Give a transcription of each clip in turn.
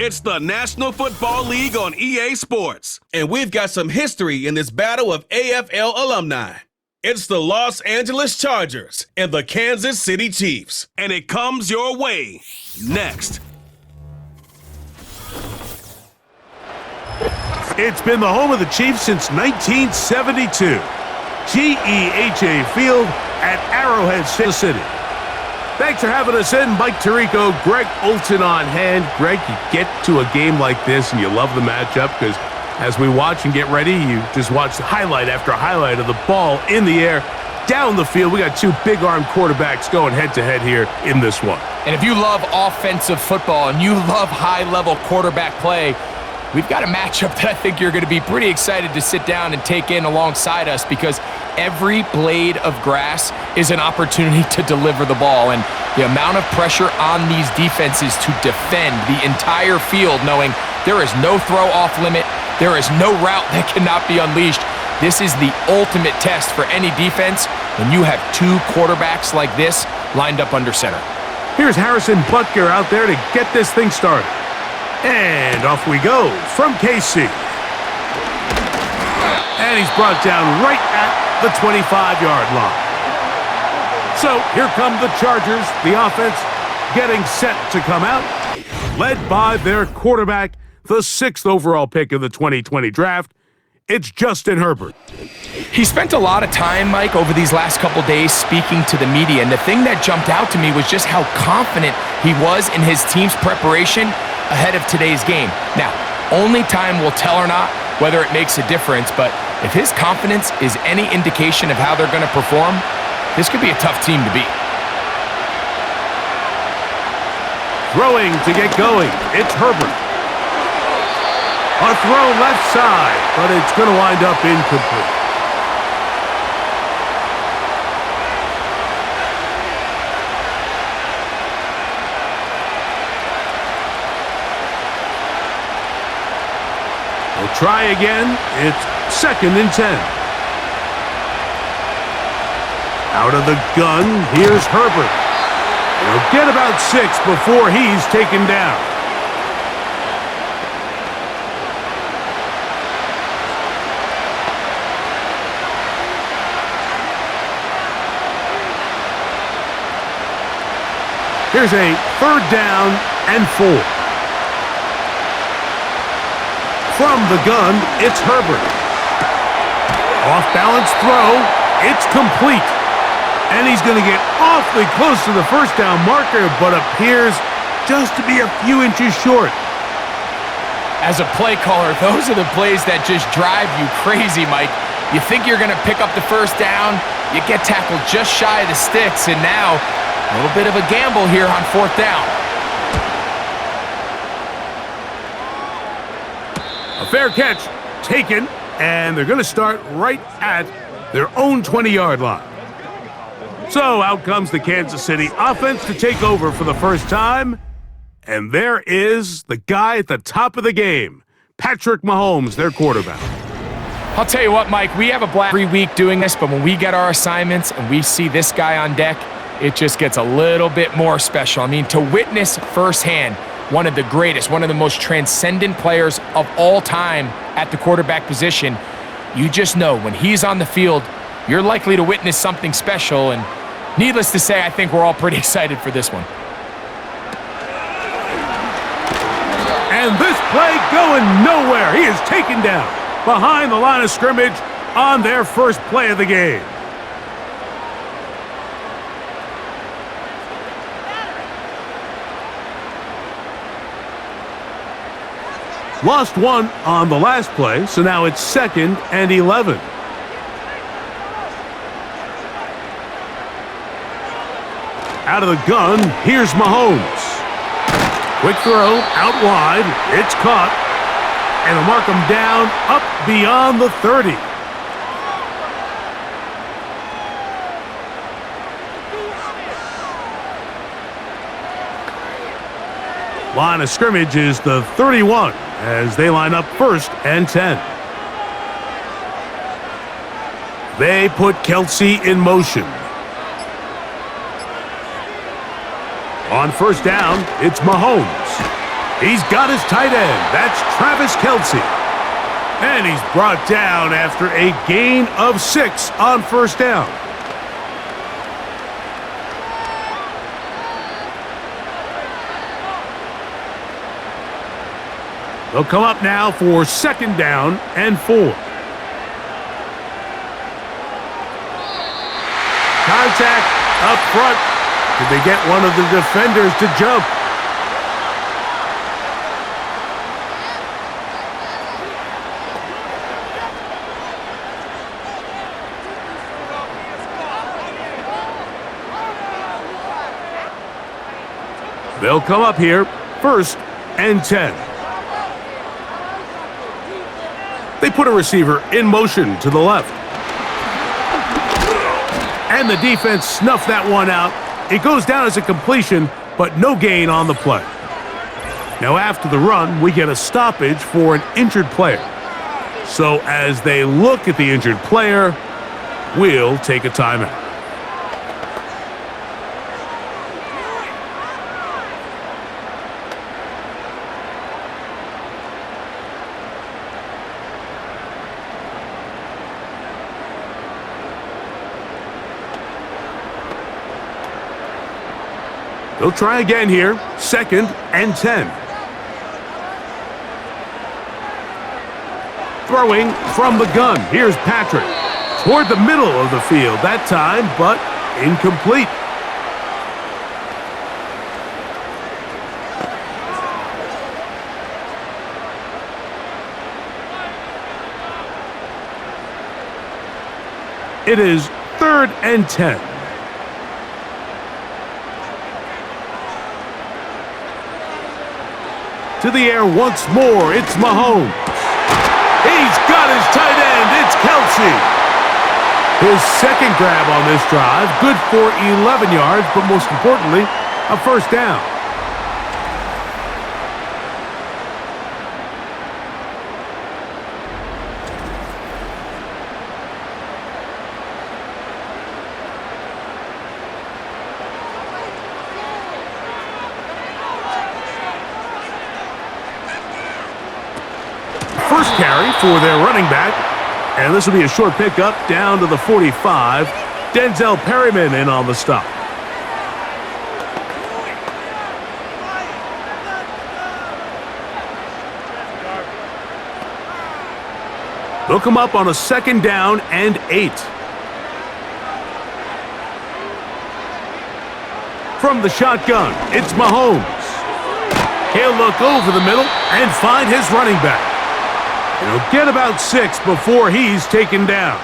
It's the National Football League on EA Sports, and we've got some history in this battle of AFL alumni. It's the Los Angeles Chargers and the Kansas City Chiefs, and it comes your way next. It's been the home of the Chiefs since 1972. GEHA Field at Arrowhead City. Thanks for having us in. Mike Tirico, Greg Olson on hand. Greg, you get to a game like this and you love the matchup because as we watch and get ready, you just watch highlight after highlight of the ball in the air, down the field. We got two big-arm quarterbacks going head-to-head here in this one. And if you love offensive football and you love high-level quarterback play, we've got a matchup that I think you're going to be pretty excited to sit down and take in alongside us because every blade of grass is an opportunity to deliver the ball. And the amount of pressure on these defenses to defend the entire field knowing there is no throw-off limit, there is no route that cannot be unleashed. This is the ultimate test for any defense when you have two quarterbacks like this lined up under center. Here's Harrison Butker out there to get this thing started. And off we go from KC. And he's brought down right at the 25-yard line. So here come the Chargers, the offense getting set to come out, led by their quarterback, the 6th overall pick of the 2020 draft. It's Justin Herbert. He spent a lot of time, Mike, over these last couple days speaking to the media, and the thing that jumped out to me was just how confident he was in his team's preparation ahead of today's game. Now, only time will tell or not whether it makes a difference, but if his confidence is any indication of how they're going to perform, this could be a tough team to beat. Throwing to get going, it's Herbert. A throw left side, but it's going to wind up incomplete. We'll try again. It's 2nd and 10. Out of the gun, here's Herbert. He'll get about 6 before he's taken down. Here's a 3rd down and 4. From the gun, it's Herbert. Off-balance throw. It's complete. And he's going to get awfully close to the 1st down marker, but appears just to be a few inches short. As a play caller, those are the plays that just drive you crazy, Mike. You think you're going to pick up the 1st down, you get tackled just shy of the sticks, and now a little bit of a gamble here on 4th down. A fair catch taken, and they're going to start right at their own 20-yard line. So out comes the Kansas City offense to take over for the first time. And there is the guy at the top of the game, Patrick Mahomes, their quarterback. I'll tell you what, Mike, we have a blast every week doing this, but when we get our assignments and we see this guy on deck, it just gets a little bit more special. I mean, to witness firsthand one of the greatest, one of the most transcendent players of all time at the quarterback position, you just know when he's on the field, you're likely to witness something special. And needless to say, I think we're all pretty excited for this one. And this play going nowhere. He is taken down behind the line of scrimmage on their first play of the game. Lost one on the last play, so now it's 2nd and 11. Out of the gun, here's Mahomes. Quick throw, out wide, it's caught, and they'll mark him down up beyond the 30. Line of scrimmage is the 31 as they line up 1st and 10. They put Kelsey in motion. On 1st down, it's Mahomes. He's got his tight end. That's Travis Kelce. And he's brought down after a gain of 6 on first down. They'll come up now for second down and 4. Contact up front. Did they get one of the defenders to jump? They'll come up here, first and 10. They put a receiver in motion to the left. And the defense snuffed that one out. It goes down as a completion, but no gain on the play. Now after the run, we get a stoppage for an injured player. So as they look at the injured player, we'll take a timeout. They'll try again here, second and 10. Throwing from the gun. Here's Patrick. Toward the middle of the field that time, but incomplete. It is third and 10. To the air once more, it's Mahomes. He's got his tight end, it's Kelce. His second grab on this drive, good for 11 yards, but most importantly, a first down. First carry for their running back. And this will be a short pickup down to the 45. Denzel Perryman in on the stop. They'll come up on a second down and 8. From the shotgun, it's Mahomes. He'll look over the middle and find his running back. He'll get about 6 before he's taken down.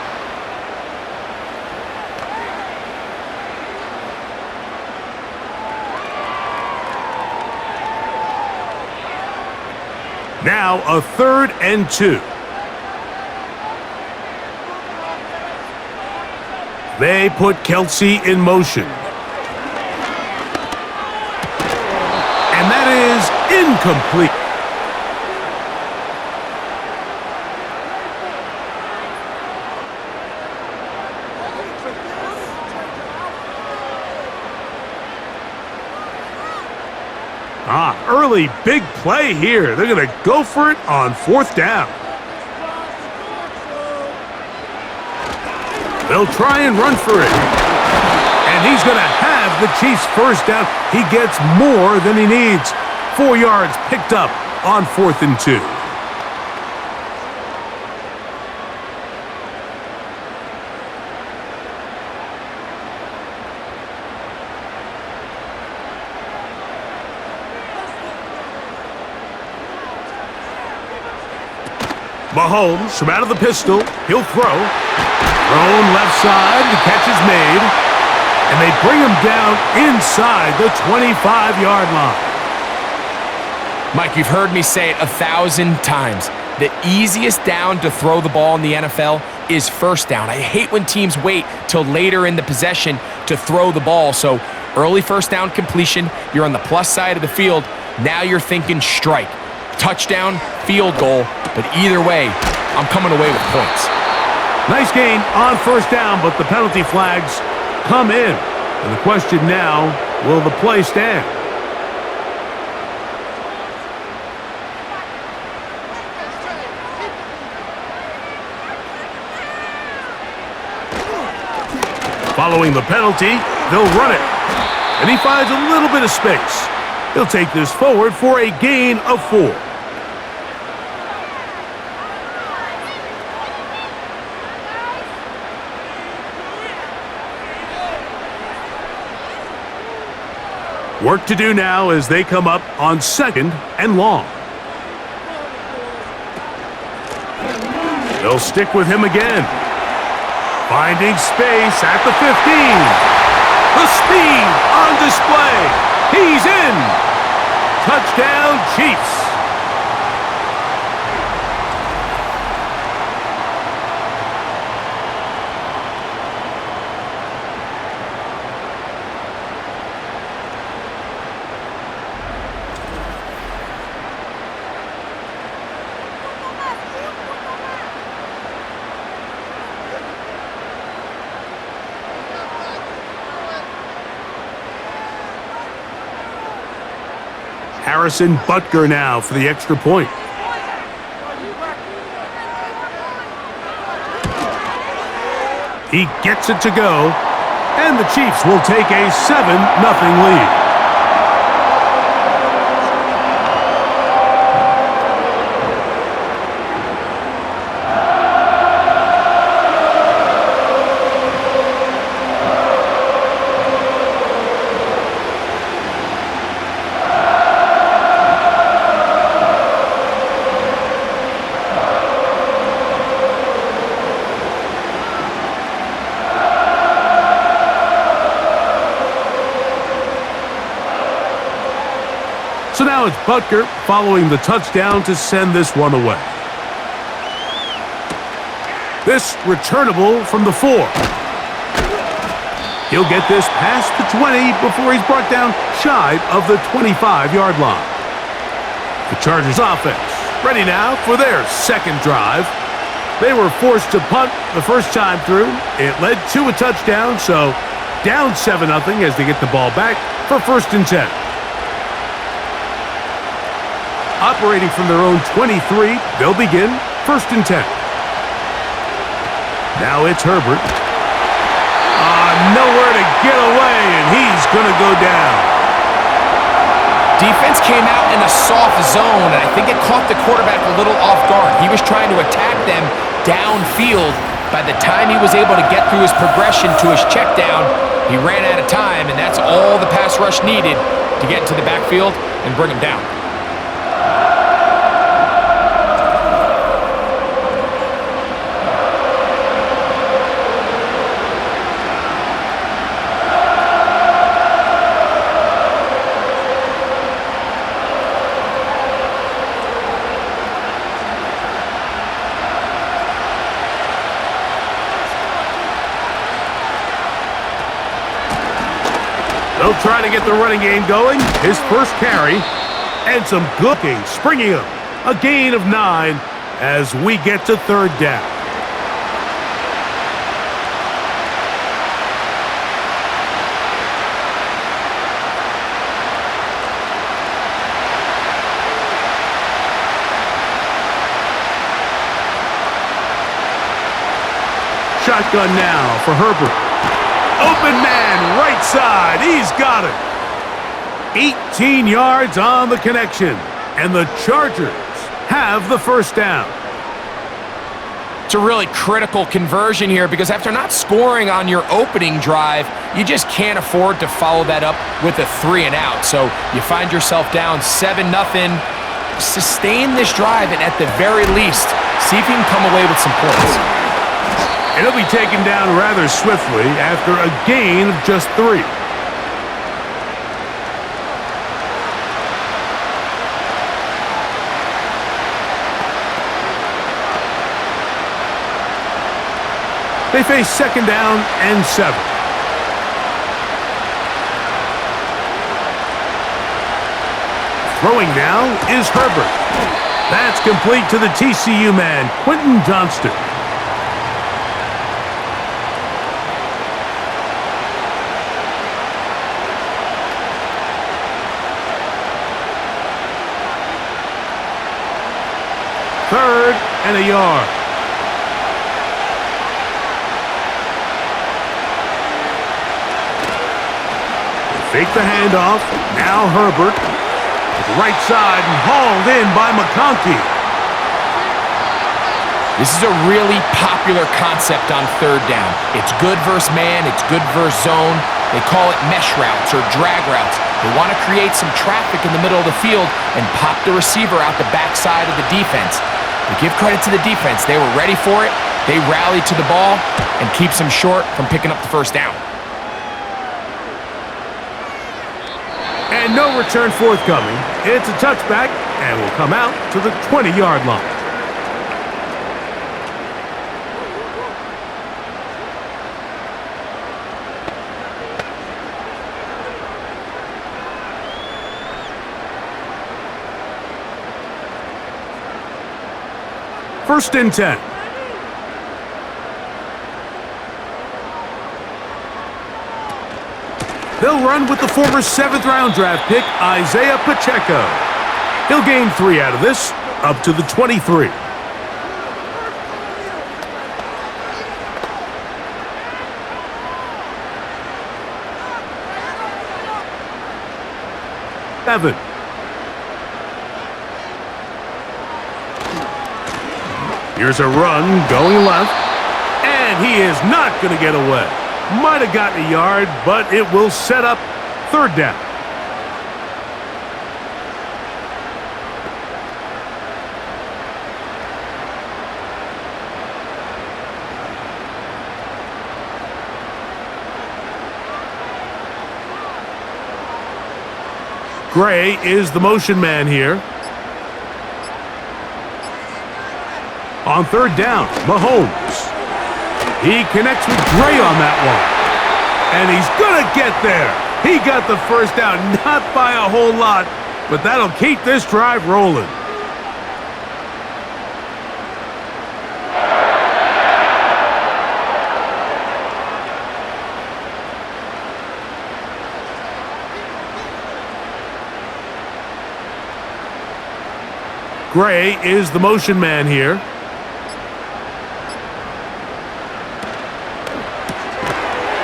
Now a third and 2. They put Kelce in motion. And that is incomplete. Early big play here. They're going to go for it on fourth down. They'll try and run for it. And he's going to have the Chiefs first down. He gets more than he needs. 4 yards picked up on 4th and 2. Mahomes from out of the pistol. He'll throw. Thrown left side. The catch is made. And they bring him down inside the 25-yard line. Mike, you've heard me say it 1,000 times. The easiest down to throw the ball in the NFL is first down. I hate when teams wait till later in the possession to throw the ball. So early first down completion, you're on the plus side of the field. Now you're thinking strike. Touchdown, field goal, but either way, I'm coming away with points. Nice gain on first down, but the penalty flags come in. And the question now, will the play stand? Following the penalty, they'll run it. And he finds a little bit of space. He'll take this forward for a gain of 4. Work to do now as they come up on 2nd and long. They'll stick with him again. Finding space at the 15. The speed on display. He's in. Touchdown, Chiefs. Harrison Butker now for the extra point. He gets it to go, and the Chiefs will take a 7-0 lead. So now it's Butker following the touchdown to send this one away. This returnable from the 4. He'll get this past the 20 before he's brought down shy of the 25-yard line. The Chargers offense ready now for their second drive. They were forced to punt the first time through. It led to a touchdown, so down 7-0 as they get the ball back for 1st and 10. Operating from their own 23, they'll begin 1st and 10. Now it's Herbert. Nowhere to get away, and he's going to go down. Defense came out in a soft zone, and I think it caught the quarterback a little off guard. He was trying to attack them downfield. By the time he was able to get through his progression to his check down, he ran out of time, and that's all the pass rush needed to get into the backfield and bring him down. They'll try to get the running game going. His first carry and some cooking, springing him. A gain of 9 as we get to 3rd down. Shotgun now for Herbert. Open man, right side. He's got it. 18 yards on the connection. And the Chargers have the 1st down. It's a really critical conversion here because after not scoring on your opening drive, you just can't afford to follow that up with a 3 and out. So you find yourself down 7-0. Sustain this drive and at the very least, see if you can come away with some points. And he'll be taken down rather swiftly after a gain of just 3. They face 2nd down and 7. Throwing now is Herbert. That's complete to the TCU man, Quentin Johnston. Third and a yard. Fake the handoff. Now Herbert. Right side and hauled in by McConkey. This is a really popular concept on third down. It's good versus man, it's good versus zone. They call it mesh routes or drag routes. They want to create some traffic in the middle of the field and pop the receiver out the backside of the defense. But give credit to the defense. They were ready for it. They rallied to the ball and keeps them short from picking up the first down. And no return forthcoming. It's a touchback and will come out to the 20-yard line. First and 10. They'll run with the former 7th-round draft pick, Isaiah Pacheco. He'll gain 3 out of this, up to the 23. Seven. Here's a run going left, and he is not going to get away. Might have gotten a yard, but it will set up third down. Gray is the motion man here. On third down, Mahomes. He connects with Gray on that one. And he's going to get there. He got the first down, not by a whole lot, but that'll keep this drive rolling. Gray is the motion man here.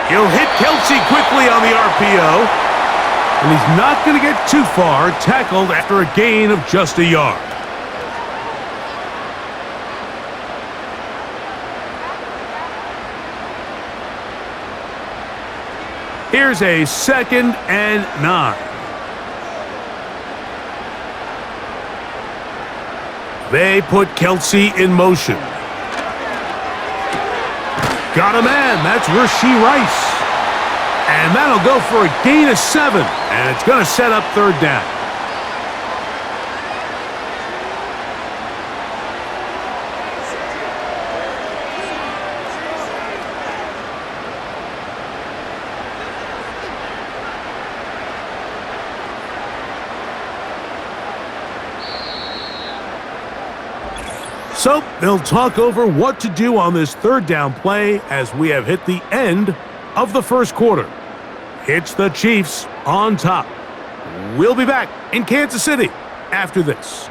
He'll hit Kelsey quickly on the RPO. And he's not going to get too far, tackled after a gain of just a yard. Here's a 2nd and 9. They put Kelsey in motion. Got a man. That's Rashee Rice. And that'll go for a gain of 7. And it's going to set up third down. So they'll talk over what to do on this third down play as we have hit the end of the first quarter. It's the Chiefs on top. We'll be back in Kansas City after this.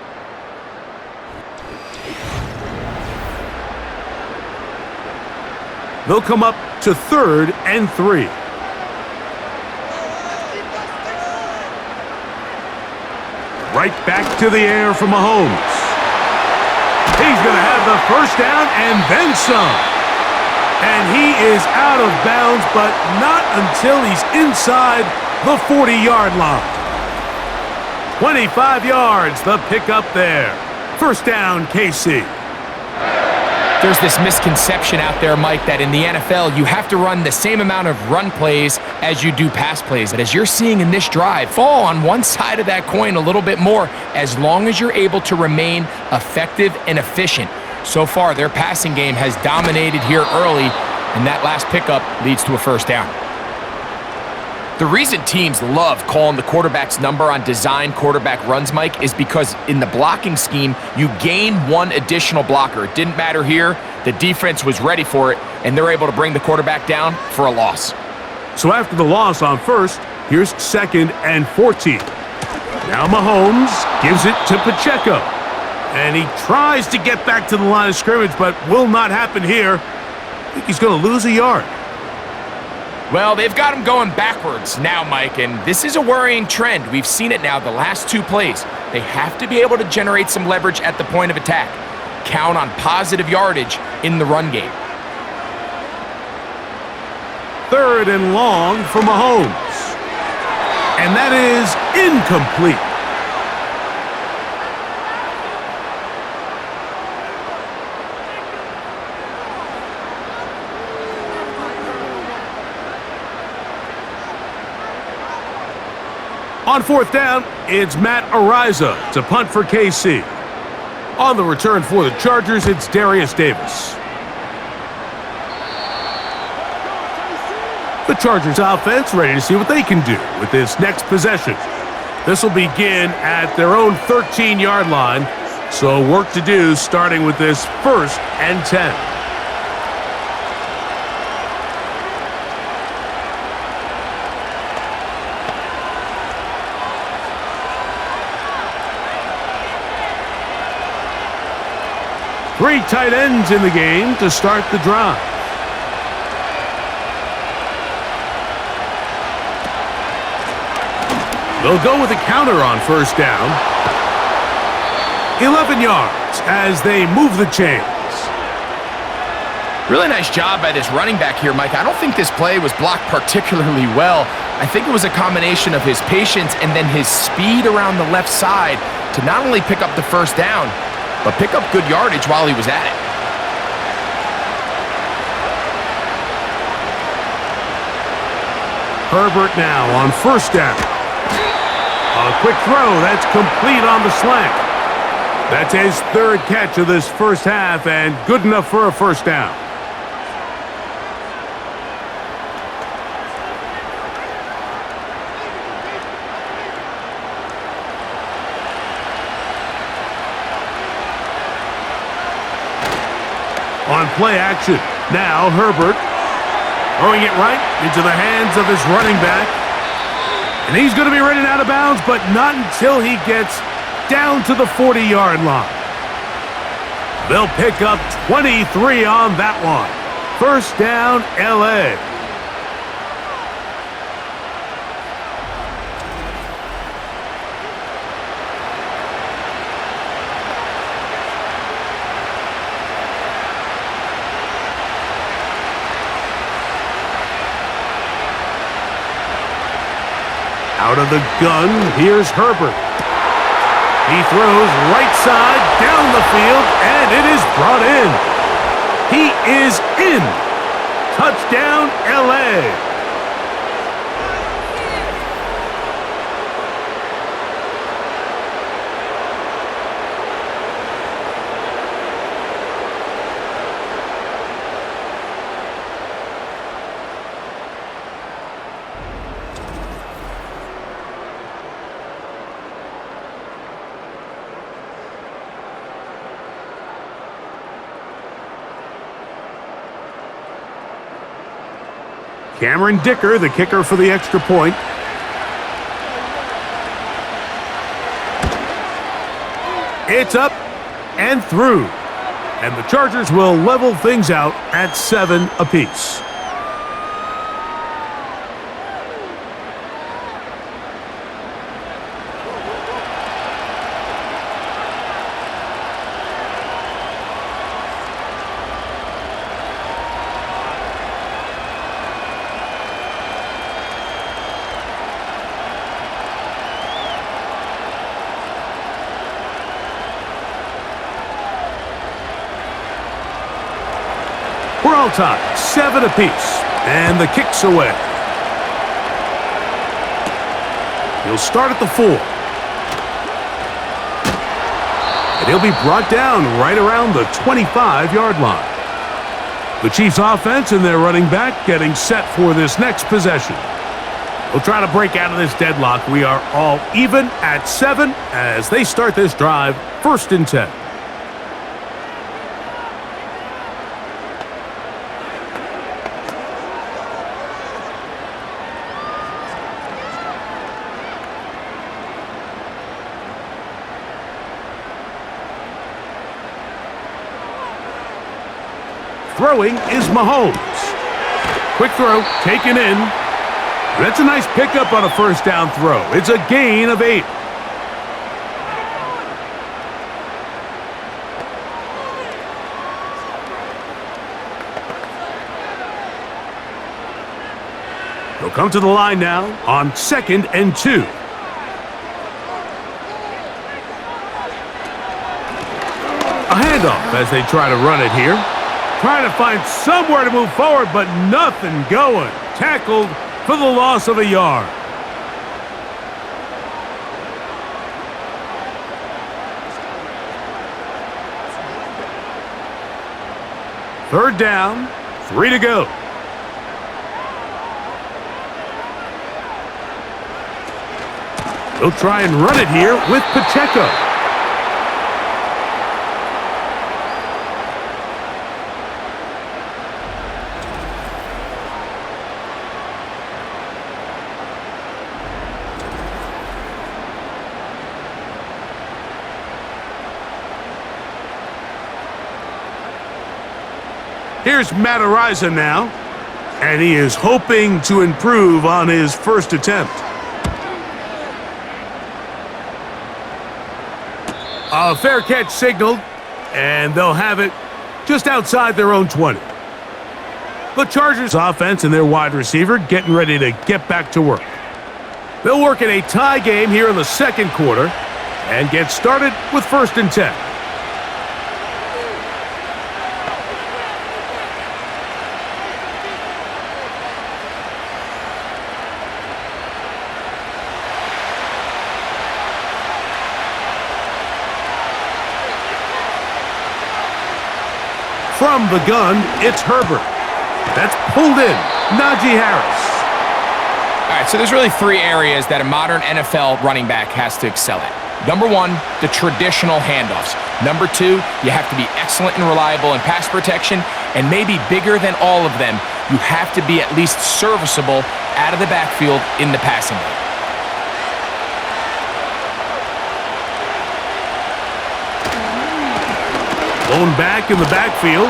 They'll come up to 3rd and 3. Right back to the air for Mahomes. He's going to have the first down and then some. And he is out of bounds, but not until he's inside the 40-yard line. 25 yards, the pickup there. First down, KC. There's this misconception out there, Mike, that in the NFL, you have to run the same amount of run plays as you do pass plays. But as you're seeing in this drive, fall on one side of that coin a little bit more as long as you're able to remain effective and efficient. So far, their passing game has dominated here early, and that last pickup leads to a first down. The reason teams love calling the quarterback's number on design quarterback runs, Mike, is because in the blocking scheme, you gain one additional blocker. It didn't matter here. The defense was ready for it, and they're able to bring the quarterback down for a loss. So after the loss on first, here's 2nd and 14. Now Mahomes gives it to Pacheco. And he tries to get back to the line of scrimmage, but will not happen here. I think he's going to lose a yard. Well, they've got him going backwards now, Mike, and this is a worrying trend. We've seen it now the last 2 plays. They have to be able to generate some leverage at the point of attack. Count on positive yardage in the run game. 3rd and long for Mahomes. And that is incomplete. On 4th down, it's Matt Ariza to punt for KC. On the return for the Chargers, it's Darius Davis. The Chargers offense ready to see what they can do with this next possession. This will begin at their own 13-yard line, so work to do starting with this 1st and 10. Three tight ends in the game to start the drive. They'll go with a counter on 1st down. 11 yards as they move the chains. Really nice job by this running back here, Mike. I don't think this play was blocked particularly well. I think it was a combination of his patience and then his speed around the left side to not only pick up the 1st down, but pick up good yardage while he was at it. Herbert now on 1st down. A quick throw, that's complete on the slant. That's his 3rd catch of this 1st half and good enough for a 1st down. On play action, now Herbert throwing it right into the hands of his running back. And he's going to be running out of bounds, but not until he gets down to the 40-yard line. They'll pick up 23 on that one. 1st down, LA. Out of the gun, here's Herbert. He throws right side down the field, and it is brought in. He is in. Touchdown, LA. Cameron Dicker, the kicker for the extra point. It's up and through. And the Chargers will level things out at 7 apiece. We're all tied, 7 apiece, and the kick's away. He'll start at the 4. And he'll be brought down right around the 25-yard line. The Chiefs' offense and their running back getting set for this next possession. We'll try to break out of this deadlock. We are all even at 7 as they start this drive, 1st and 10. Throwing is Mahomes. Quick throw, taken in. That's a nice pickup on a first down throw. It's a gain of 8. They'll come to the line now on 2nd and 2. A handoff as they try to run it here. Trying to find somewhere to move forward, but nothing going. Tackled for the loss of a yard. Third down, 3 to go. They'll try and run it here with Pacheco. Here's Matt Ariza now, and he is hoping to improve on his first attempt. A fair catch signaled, and they'll have it just outside their own 20. The Chargers offense and their wide receiver getting ready to get back to work. They'll work in a tie game here in the second quarter and get started with 1st and 10. From the gun, it's Herbert. That's pulled in. Najee Harris. All right, so there's really 3 areas that a modern NFL running back has to excel at. Number 1, the traditional handoffs. Number 2, you have to be excellent and reliable in pass protection. And maybe bigger than all of them, you have to be at least serviceable out of the backfield in the passing game. Blown back in the backfield.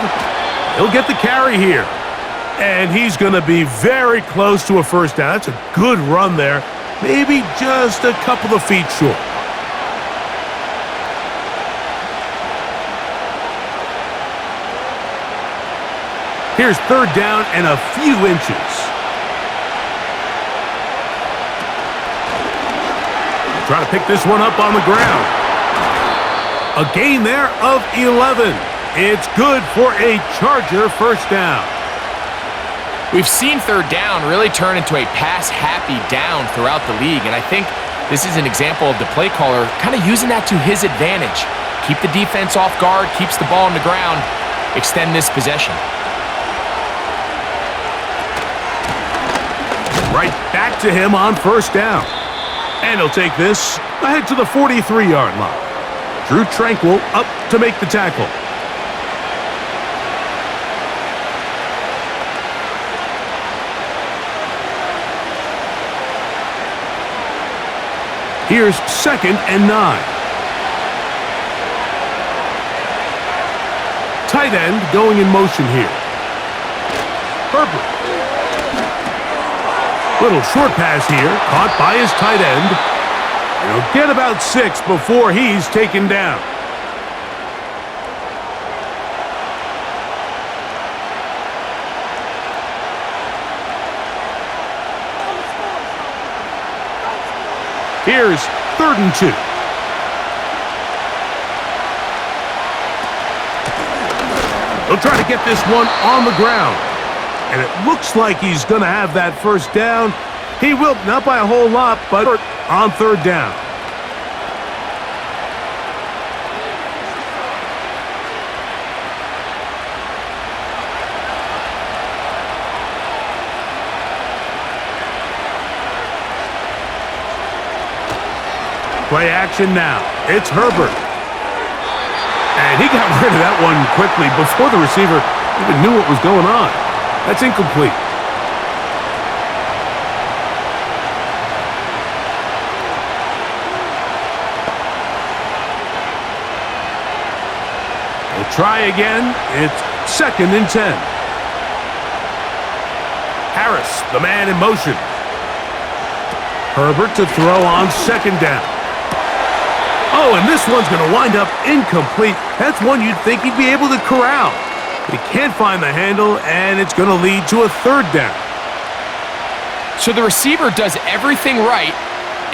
He'll get the carry here. And he's going to be very close to a first down. That's a good run there. Maybe just a couple of feet short. Here's 3rd down and a few inches. Try to pick this one up on the ground. A gain there of 11. It's good for a Charger first down. We've seen 3rd down really turn into a pass-happy down throughout the league, and I think this is an example of the play caller kind of using that to his advantage. Keep the defense off guard, keeps the ball on the ground, extend this possession. Right back to him on 1st down. And he'll take this ahead to the 43-yard line. Drew Tranquil up to make the tackle. Here's 2nd and 9. Tight end going in motion here. Herbert. Little short pass here, caught by his tight end. He'll get about 6 before he's taken down. Here's 3rd and 2. They'll try to get this one on the ground. And it looks like he's going to have that first down. He will, not by a whole lot, but on 3rd down. Play action now. It's Herbert. And he got rid of that one quickly before the receiver even knew what was going on. That's incomplete. We'll try again. It's 2nd and 10. Harris, the man in motion. Herbert to throw on second down. Oh, and this one's going to wind up incomplete. That's one you'd think he'd be able to corral. But he can't find the handle, and it's going to lead to a third down. So the receiver does everything right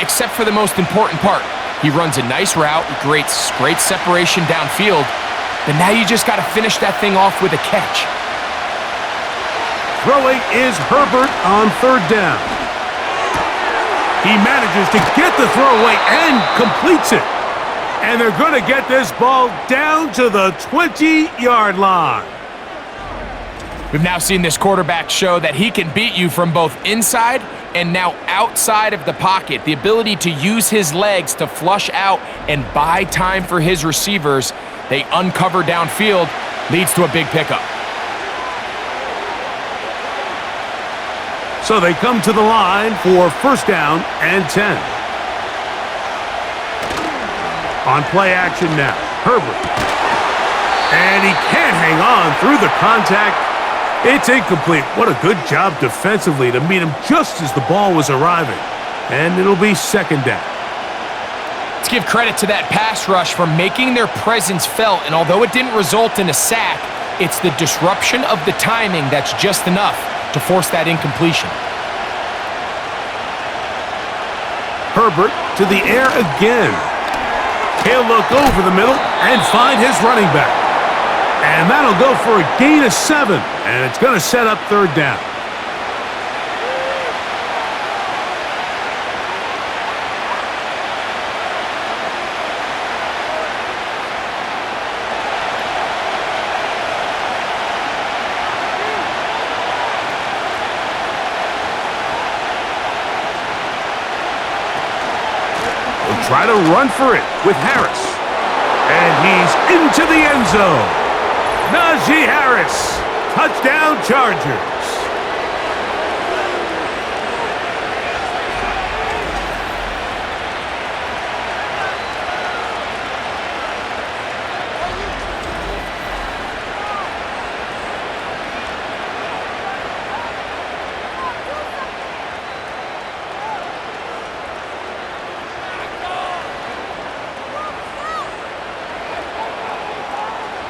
except for the most important part. He runs a nice route, great separation downfield, but now you just got to finish that thing off with a catch. Throwing is Herbert on third down. He manages to get the throwaway and completes it. And they're going to get this ball down to the 20-yard line. We've now seen this quarterback show that he can beat you from both inside and now outside of the pocket. The ability to use his legs to flush out and buy time for his receivers. They uncover downfield, leads to a big pickup. So they come to the line for first down and 10. On play action now, Herbert. And he can't hang on through the contact. It's incomplete. What a good job defensively to meet him just as the ball was arriving. And it'll be second down. Let's give credit to that pass rush for making their presence felt, and although it didn't result in a sack, it's the disruption of the timing that's just enough to force that incompletion. Herbert to the air again. He'll look over the middle and find his running back. And that'll go for a gain of 7, and it's going to set up third down. They'll try to run for it with Harris. And he's into the end zone. Najee Harris, touchdown Chargers.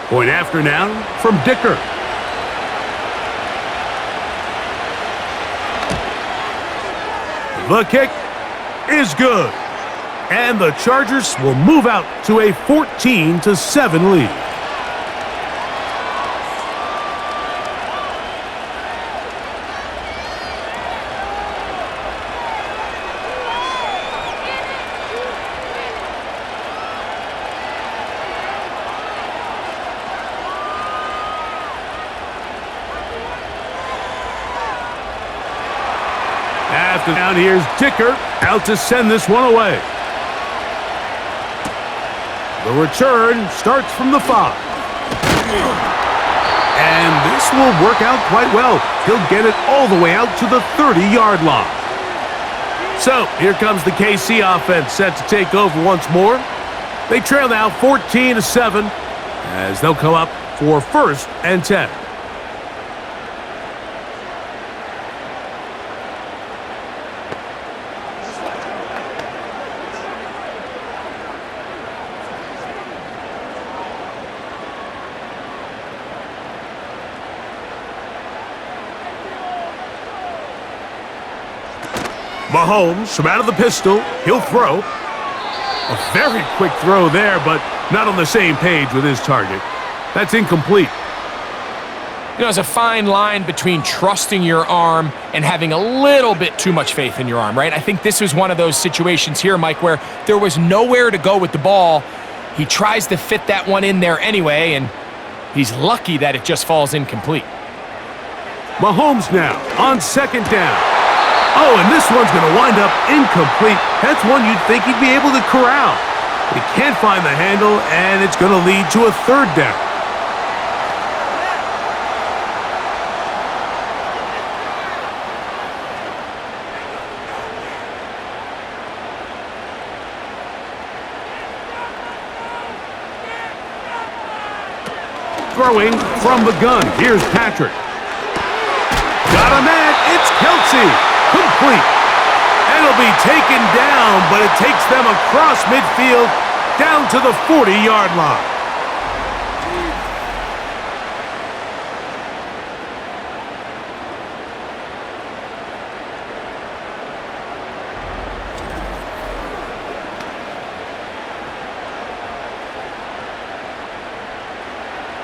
Point after now from Dicker. The kick is good. And the Chargers will move out to a 14-7 lead. After down, here's Dicker out to send this one away. The return starts from the 5. And this will work out quite well. He'll get it all the way out to the 30-yard line. So here comes the KC offense set to take over once more. They trail now 14-7 as they'll come up for first and 10. Mahomes from out of the pistol. He'll throw. A very quick throw there, but not on the same page with his target. That's incomplete. You know, there's a fine line between trusting your arm and having a little bit too much faith in your arm, right? I think this was one of those situations here, Mike, where there was nowhere to go with the ball. He tries to fit that one in there anyway, and he's lucky that it just falls incomplete. Mahomes now on second down. Oh, and this one's going to wind up incomplete. That's one you'd think he'd be able to corral. But he can't find the handle, and it's going to lead to a third down. Throwing from the gun. Here's Patrick. Got a man. It's but it takes them across midfield down to the 40-yard line.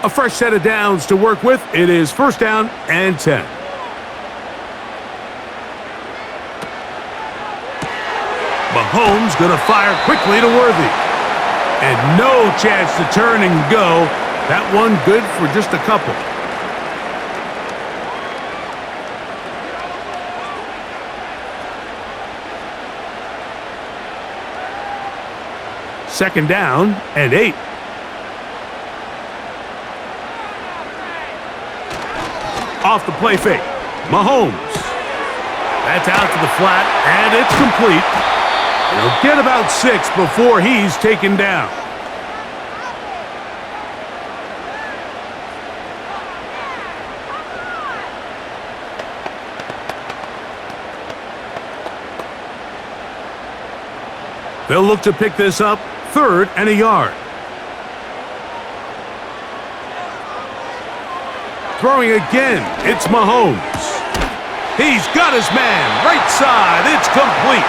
A fresh set of downs to work with. It is first down and 10. Mahomes going to fire quickly to Worthy. And no chance to turn and go. That one good for just a couple. Second down and 8. Off the play fake. Mahomes. That's out to the flat, and it's complete. He'll get about 6 before he's taken down. They'll look to pick this up, 3rd and a yard. Throwing again, it's Mahomes. He's got his man, right side, it's complete.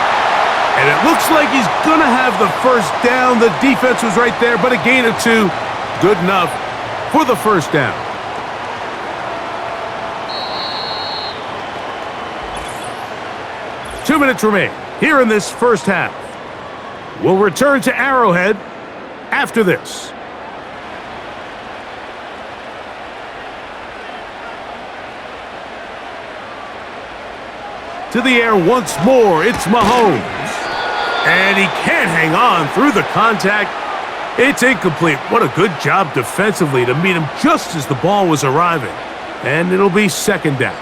And it looks like he's going to have the first down. The defense was right there, but a gain of 2. Good enough for the first down. Two minutes remain here in this first half. We'll return to Arrowhead after this. To the air once more, it's Mahomes. And he can't hang on through the contact. It's incomplete. What a good job defensively to meet him just as the ball was arriving. And it'll be second down.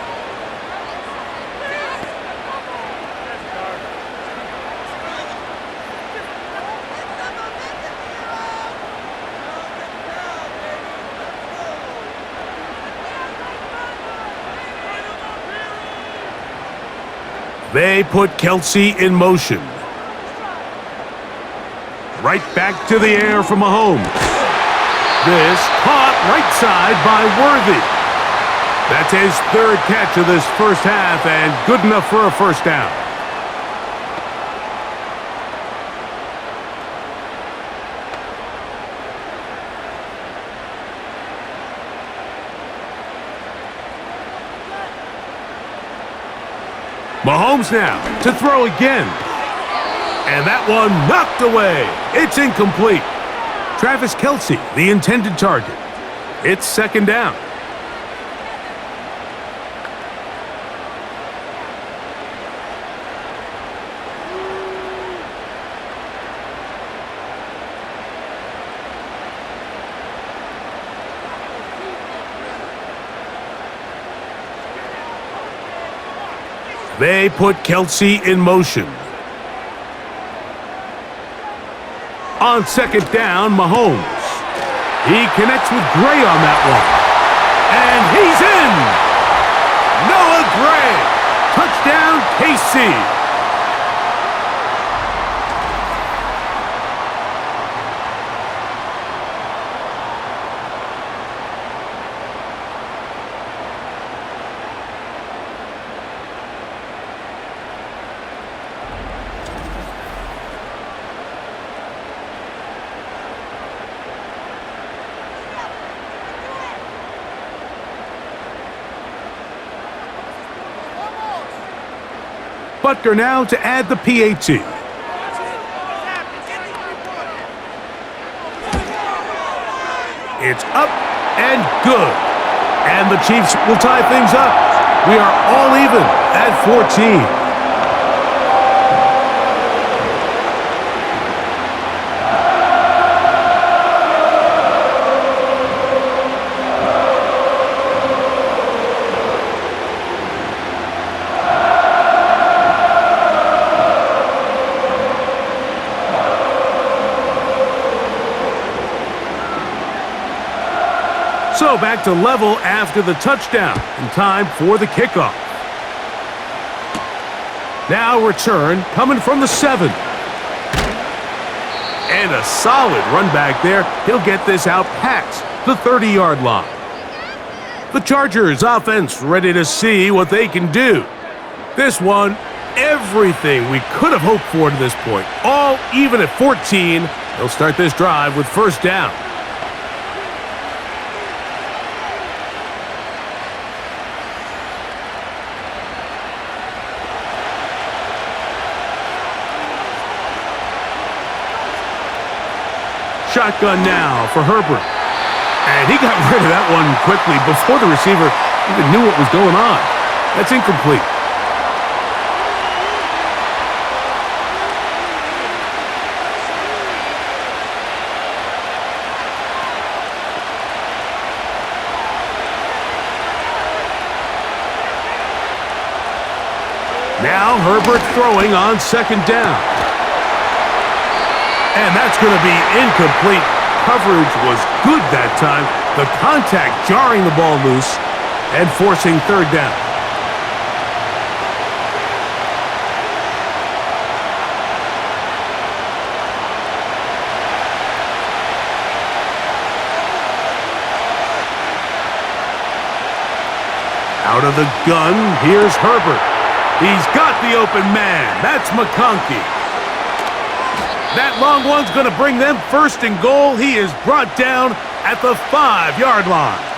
They put Kelsey in motion. Right back to the air for Mahomes. This caught right side by Worthy. That's his 3rd catch of this first half and good enough for a first down. Mahomes now to throw again. And that one knocked away. It's incomplete. Travis Kelsey, the intended target. It's second down. They put Kelsey in motion. On second down, Mahomes. He connects with Gray on that one. And he's in! Noah Gray! Touchdown, KC! Butker now to add the PAT. It's up and good. And the Chiefs will tie things up. We are all even at 14. So back to level after the touchdown, and time for the kickoff. Now return coming from the 7. And a solid run back there. He'll get this out past the 30-yard line. The Chargers offense ready to see what they can do. This one, everything we could have hoped for to this point. All even at 14. They'll start this drive with first down. Shotgun now for Herbert. And he got rid of that one quickly before the receiver even knew what was going on. That's incomplete. Now Herbert throwing on second down. And that's going to be incomplete. Coverage was good that time. The contact jarring the ball loose and forcing third down. Out of the gun, here's Herbert. He's got the open man. That's McConkey. That long one's going to bring them first and goal. He is brought down at the 5-yard line.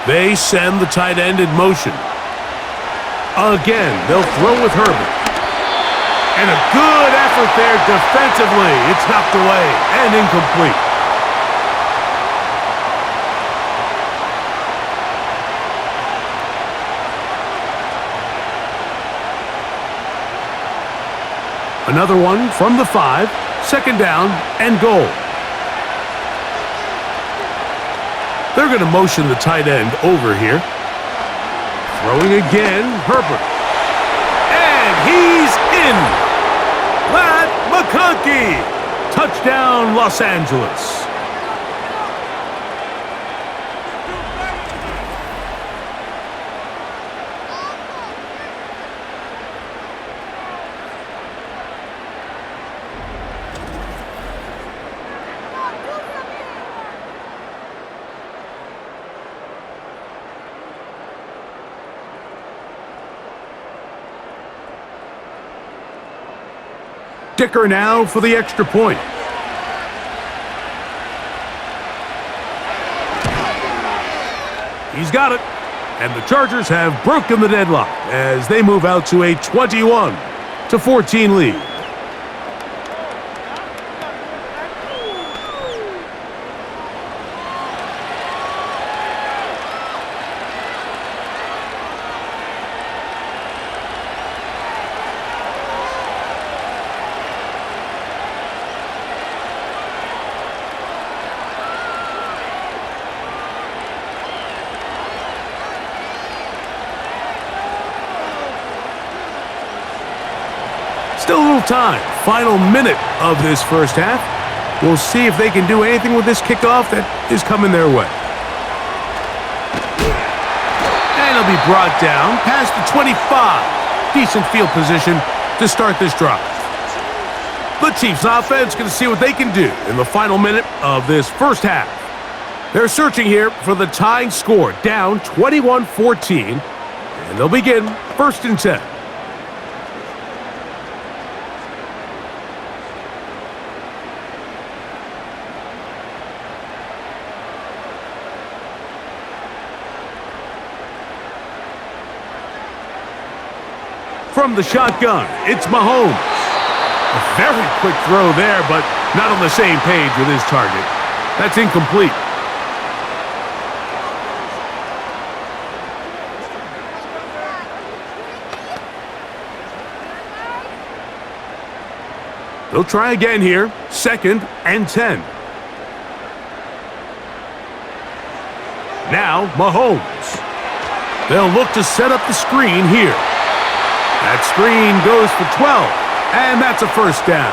They send the tight end in motion. Again, they'll throw with Herbert. And a good effort there defensively. It's knocked away and incomplete. Another one from the 5, second down and goal. They're going to motion the tight end over here. Throwing again, Herbert. And he's in. Matt McConkey. Touchdown, Los Angeles. Dicker now for the extra point. He's got it. And the Chargers have broken the deadlock as they move out to a 21-14 lead. Still a little time. Final minute of this first half. We'll see if they can do anything with this kickoff that is coming their way. And it'll be brought down past the 25. Decent field position to start this drive. The Chiefs offense going to see what they can do in the final minute of this first half. They're searching here for the tying score, down 21-14. And they'll begin first and 10. From the shotgun, it's Mahomes. A very quick throw there, but not on the same page with his target. That's incomplete. They'll try again here, second and 10. Now Mahomes. They'll look to set up the screen here. That screen goes for 12, and that's a first down.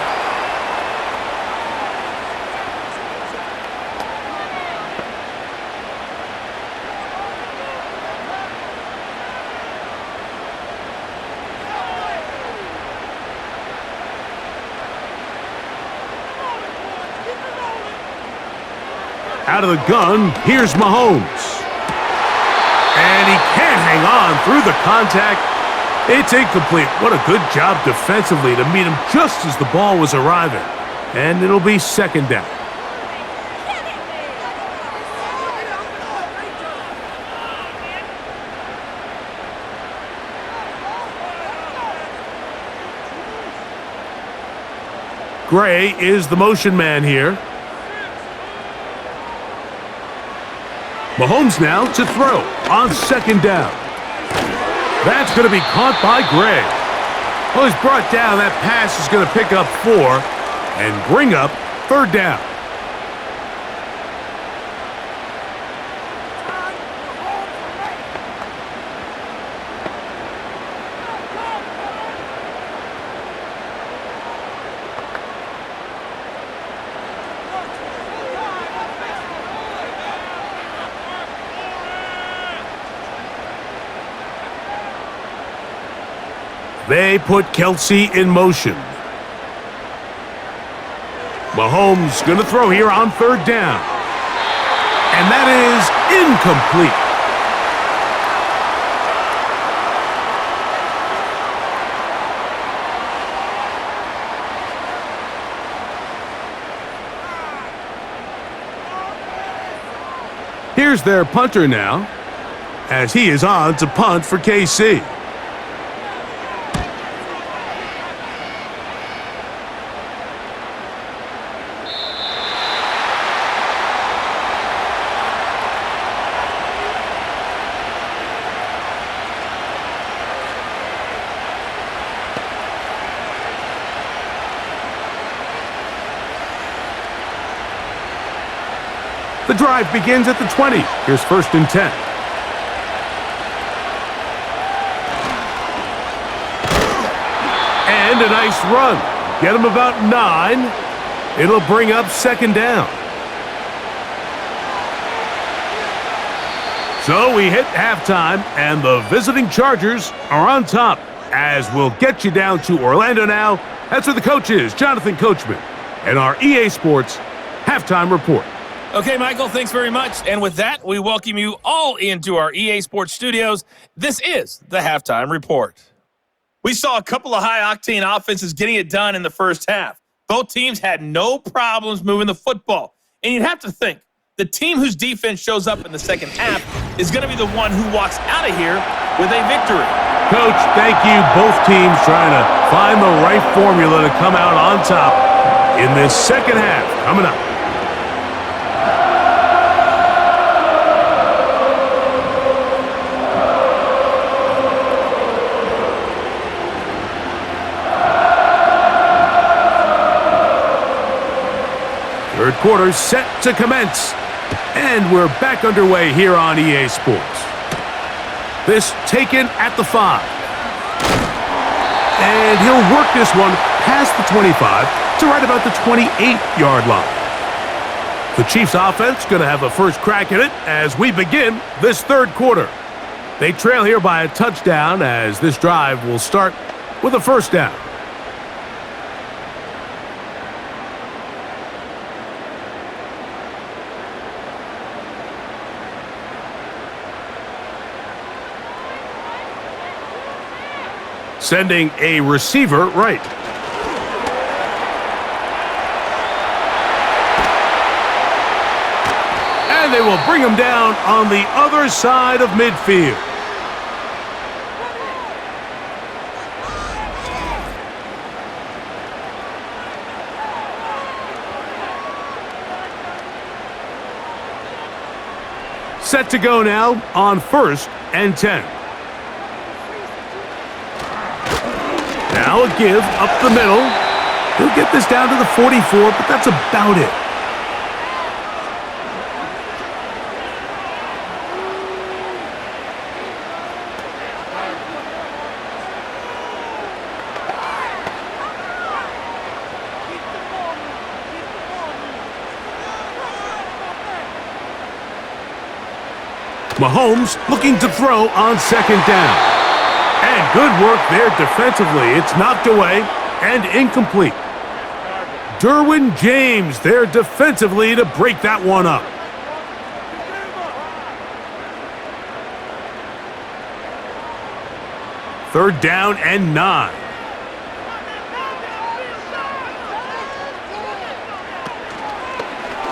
Out of the gun, here's Mahomes. And he can't hang on through the contact. It's incomplete. What a good job defensively to meet him just as the ball was arriving. And it'll be second down. Gray is the motion man here. Mahomes now to throw on second down. That's going to be caught by Gray. Well, he's brought down. That pass is going to pick up 4 and bring up third down. They put Kelce in motion. Mahomes going to throw here on third down. And that is incomplete. Here's their punter now, as he is on to punt for KC. The drive begins at the 20. Here's first and 10. And a nice run. Get him about 9. It'll bring up second down. So we hit halftime, and the visiting Chargers are on top, as we'll get you down to Orlando now. That's where the coach is, Jonathan Coachman, and our EA Sports Halftime Report. Okay, Michael, thanks very much. And with that, we welcome you all into our EA Sports studios. This is the Halftime Report. We saw a couple of high-octane offenses getting it done in the first half. Both teams had no problems moving the football. And you'd have to think, the team whose defense shows up in the second half is going to be the one who walks out of here with a victory. Coach, thank you. Both teams trying to find the right formula to come out on top in this second half. Coming up. Third quarter set to commence, and we're back underway here on EA Sports. This taken at the 5. And he'll work this one past the 25 to right about the 28-yard line. The Chiefs offense going to have a first crack at it as we begin this third quarter. They trail here by a touchdown as this drive will start with a first down. Sending a receiver right. And they will bring him down on the other side of midfield. Set to go now on first and 10. Now a give up the middle. He'll get this down to the 44, but that's about it. Mahomes looking to throw on second down. And good work there defensively. It's knocked away and incomplete. Derwin James there defensively to break that one up. Third down and 9.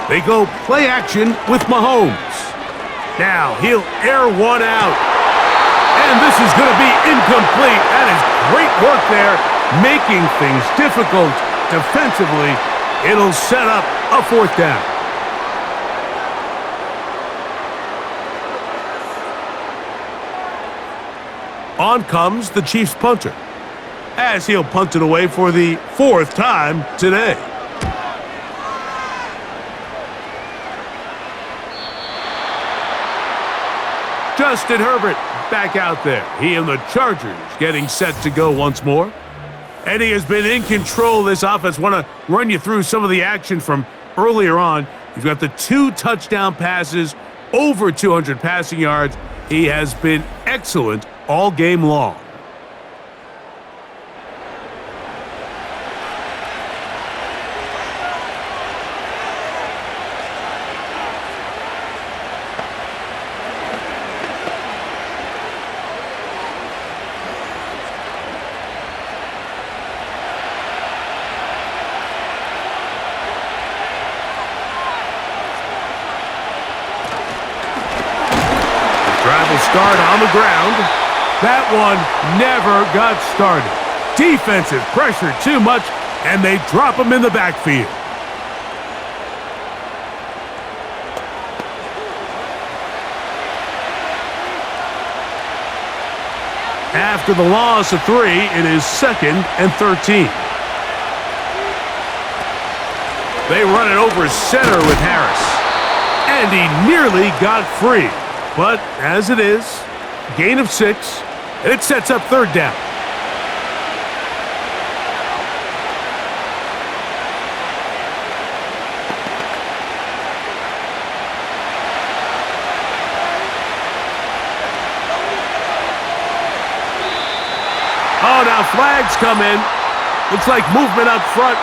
They go play action with Mahomes. Now he'll air one out. And this is going to be incomplete. That is great work there, making things difficult defensively. It'll set up a fourth down. On comes the Chiefs punter, as he'll punt it away for the 4th time today. Justin Herbert back out there. He and the Chargers getting set to go once more. And he has been in control of this offense. Want to run you through some of the action from earlier on. You've got the 2 touchdown passes, over 200 passing yards. He has been excellent all game long. Start on the ground. That one never got started. Defensive pressure too much, and they drop him in the backfield. After the loss of 3, it is 2nd and 13. They run it over center with Harris, and he nearly got free. But as it is, gain of 6, and it sets up 3rd down. Oh, now flags come in. Looks like movement up front,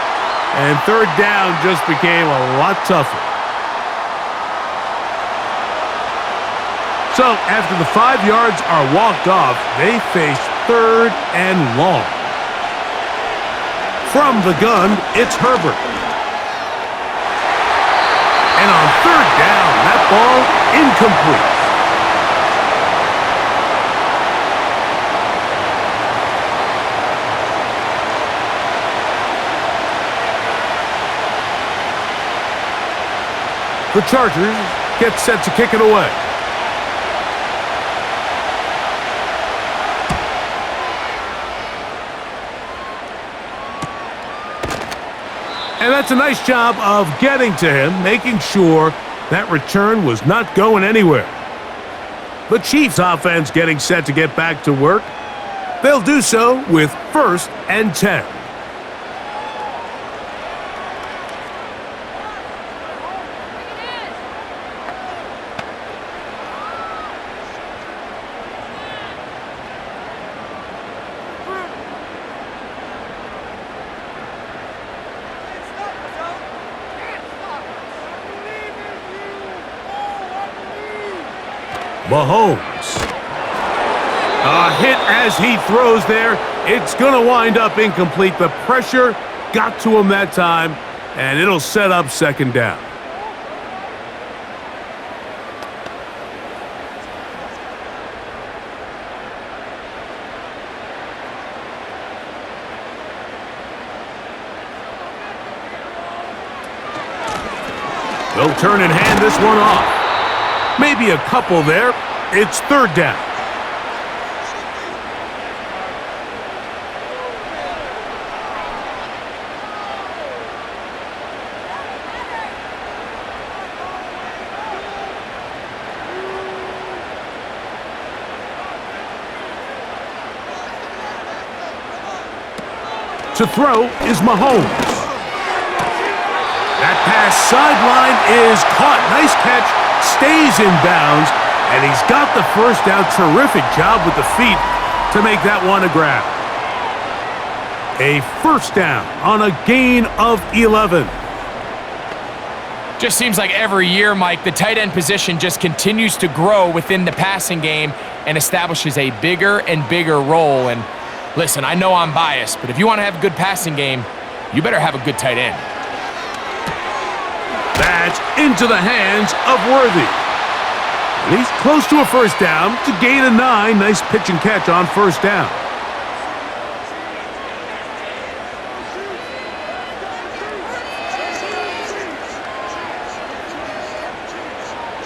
and 3rd down just became a lot tougher. So, after the 5 yards are walked off, they face 3rd and long. From the gun, it's Herbert. And on 3rd down, that ball incomplete. The Chargers get set to kick it away. And that's a nice job of getting to him, making sure that return was not going anywhere. The Chiefs offense getting set to get back to work. They'll do so with 1st and 10. Mahomes. A hit as he throws there. It's going to wind up incomplete. The pressure got to him that time, and it'll set up 2nd down. They'll turn and hand this one off. Maybe a couple there. It's 3rd down. To throw is Mahomes. That pass sideline is caught. Nice catch. Stays in bounds, And he's got the first down. Terrific job with the feet to make that one a grab. A first down on a gain of 11. Just seems like every year, Mike, the tight end position just continues to grow within the passing game and establishes a bigger and bigger role. And listen, I know I'm biased, but if you want to have a good passing game, you better have a good tight end. That's into the hands of Worthy. And he's close to a first down to gain a 9. Nice pitch and catch on first down.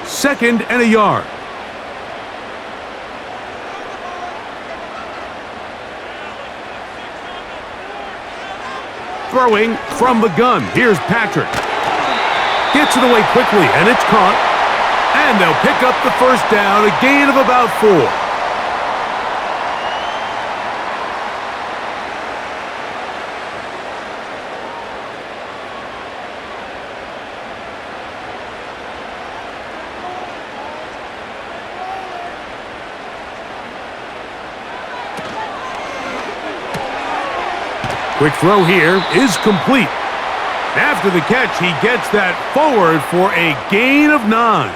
Second and a yard. Throwing from the gun. Here's Patrick. Gets it away quickly, and it's caught. And they'll pick up the first down, a gain of about 4. Quick throw here is complete. After the catch, he gets that forward for a gain of 9.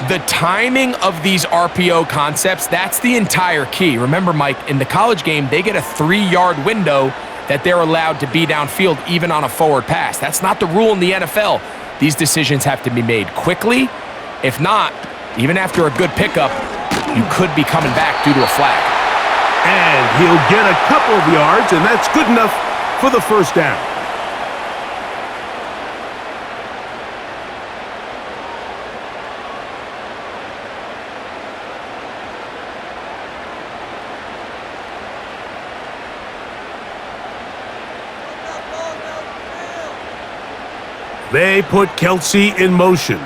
The timing of these RPO concepts, that's the entire key. Remember, Mike, in the college game, they get a 3-yard window that they're allowed to be downfield even on a forward pass. That's not the rule in the NFL. These decisions have to be made quickly. If not, even after a good pickup, you could be coming back due to a flag. And he'll get a couple of yards, and that's good enough for the first down. They put Kelsey in motion.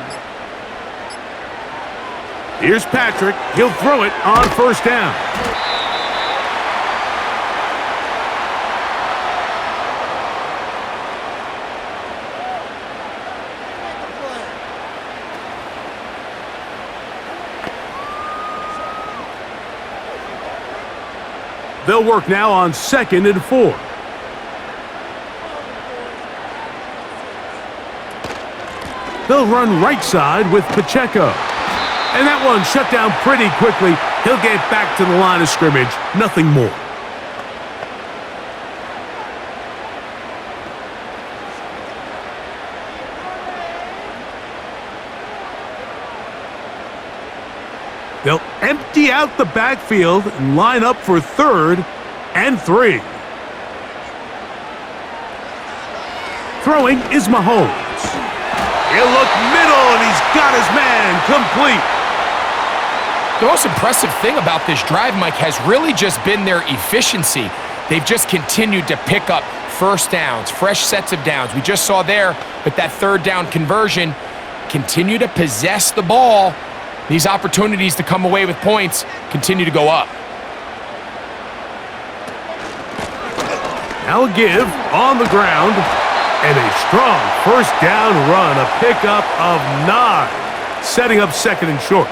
Here's Patrick. He'll throw it on first down. They'll work now on 2nd and 4. They'll run right side with Pacheco. And that one shut down pretty quickly. He'll get back to the line of scrimmage. Nothing more. They'll empty out the backfield and line up for 3rd and 3. Throwing is Mahomes. He'll look middle, and he's got his man complete. The most impressive thing about this drive, Mike, has really just been their efficiency. They've just continued to pick up first downs, fresh sets of downs. We just saw there with that 3rd down conversion, continue to possess the ball. These opportunities to come away with points continue to go up. Now a give on the ground, and a strong first down run, a pickup of 9, setting up 2nd and short.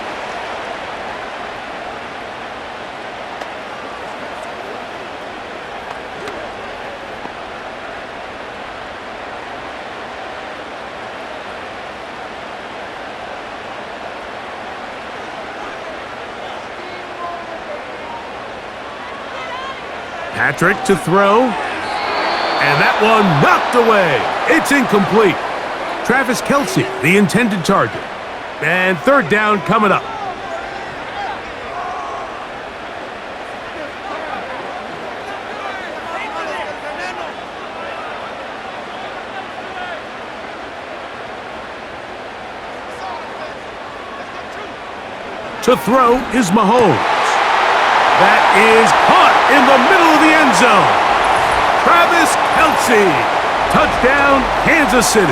Patrick to throw, and that one knocked away. It's incomplete. Travis Kelsey, the intended target. And 3rd down coming up. To throw is Mahomes. That is caught in the middle of the end zone. Travis Kelsey. Touchdown, Kansas City.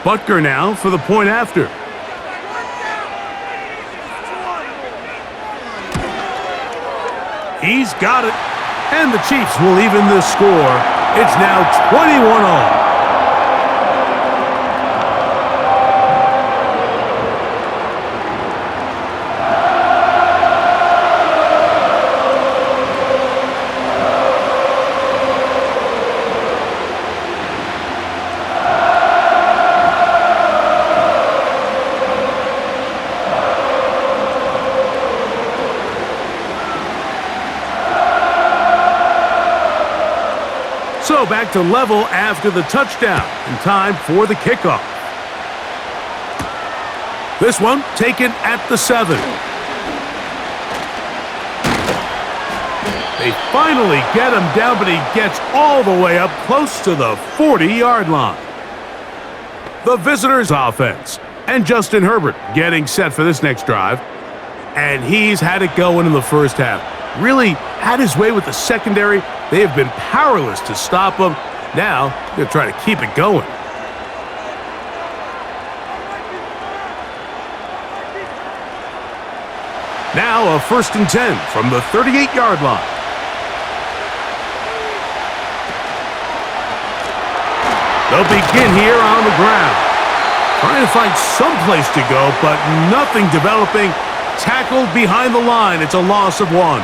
Butker now for the point after. He's got it. And the Chiefs will even the score. It's now 21-all. So back to level after the touchdown, and time for the kickoff. This one taken at the 7. They finally get him down, but he gets all the way up close to the 40-yard line. The visitors' offense, and Justin Herbert getting set for this next drive. And he's had it going in the first half. Really had his way with the secondary. They have been powerless to stop him. Now, they're trying to keep it going. Now a 1st and 10 from the 38-yard line. They'll begin here on the ground. Trying to find some place to go, but nothing developing. Tackled behind the line. It's a loss of 1.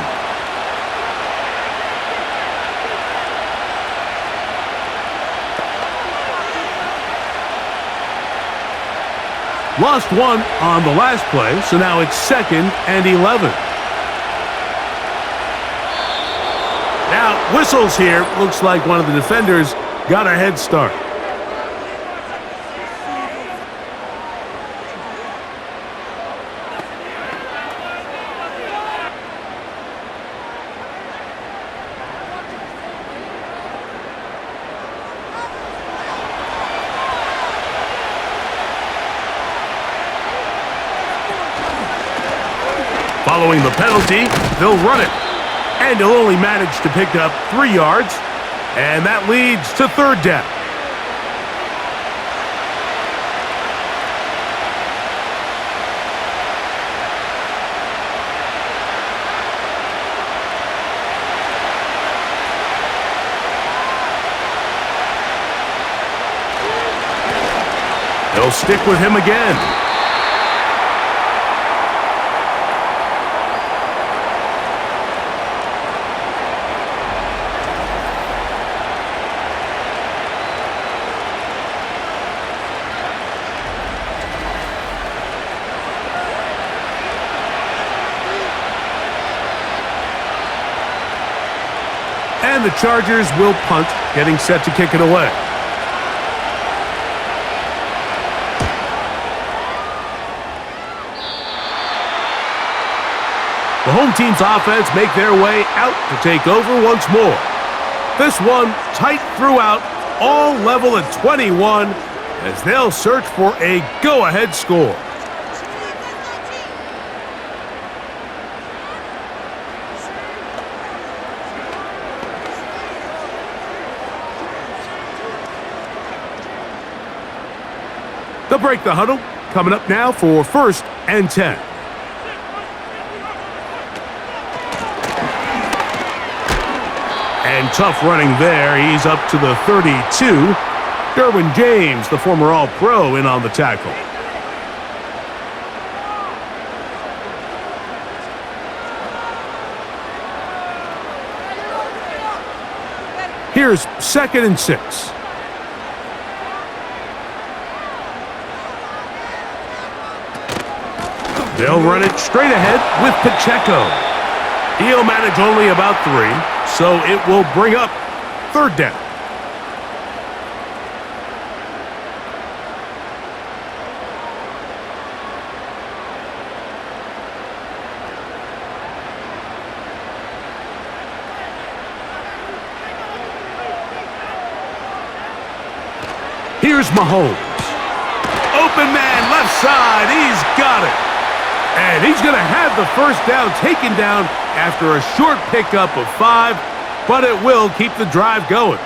Lost 1 on the last play, so now it's 2nd and 11. Now, whistles here. Looks like one of the defenders got a head start. Following the penalty, they'll run it. And he'll only manage to pick up 3 yards. And that leads to 3rd down. They'll stick with him again. And the Chargers will punt, getting set to kick it away. The home team's offense make their way out to take over once more. This one tight throughout, all level at 21, as they'll search for a go-ahead score. They'll break the huddle. Coming up now for 1st and 10. And tough running there. He's up to the 32. Derwin James, the former All-Pro, in on the tackle. Here's 2nd and 6. They'll run it straight ahead with Pacheco. He'll manage only about 3, so it will bring up 3rd down. Here's Mahomes. Open man, left side. He's got it. And he's going to have the 1st down taken down after a short pickup of 5, but it will keep the drive going.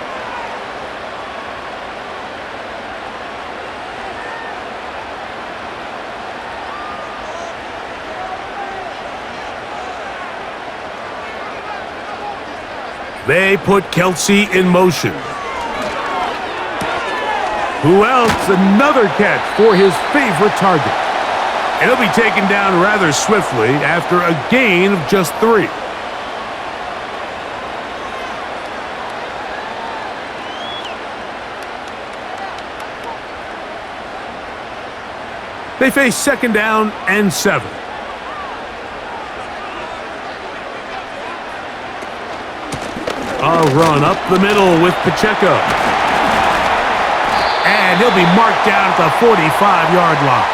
They put Kelsey in motion. Who else? Another catch for his favorite target. And he'll be taken down rather swiftly after a gain of just 3. They face 2nd down and 7. A run up the middle with Pacheco. And he'll be marked down at the 45-yard line.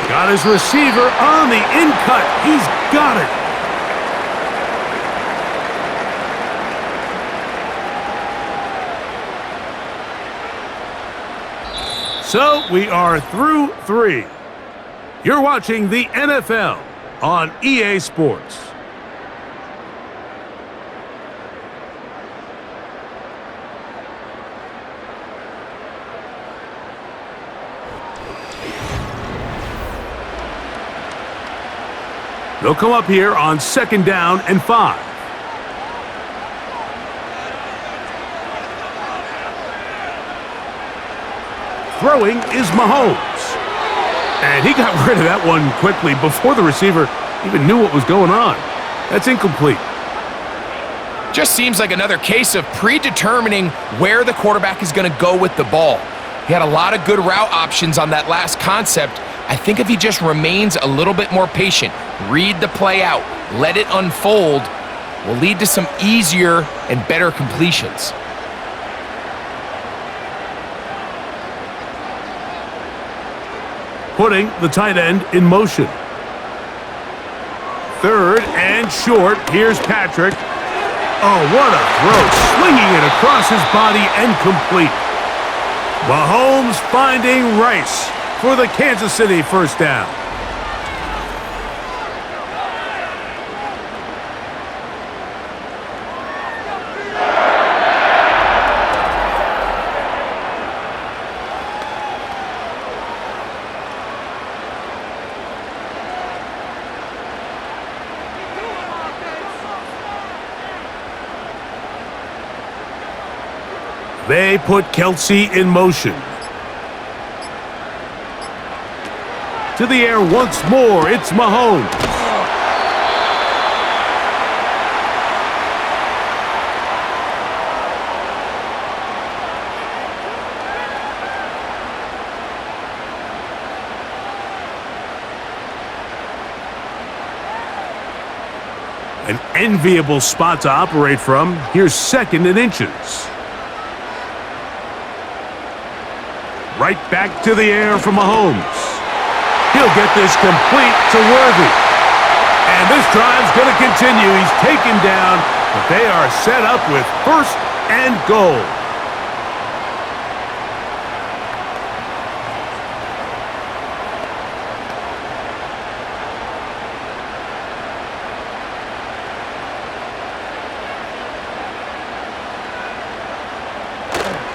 Got his receiver on the in-cut. He's got it. So we are through 3. You're watching the NFL on EA Sports. They'll come up here on 2nd down and 5. Throwing is Mahomes. And he got rid of that one quickly before the receiver even knew what was going on. That's incomplete. Just seems like another case of predetermining where the quarterback is going to go with the ball. He had a lot of good route options on that last concept. I think if he just remains a little bit more patient, read the play out, let it unfold, will lead to some easier and better completions. Putting the tight end in motion. 3rd and short. Here's Patrick. Oh, what a throw. Swinging it across his body and complete. Mahomes finding Rice for the Kansas City 1st down. They put Kelsey in motion. To the air once more, it's Mahomes. An enviable spot to operate from. Here's 2nd and inches. Right back to the air for Mahomes. He'll get this complete to Worthy. And this drive's going to continue. He's taken down, but they are set up with 1st and goal.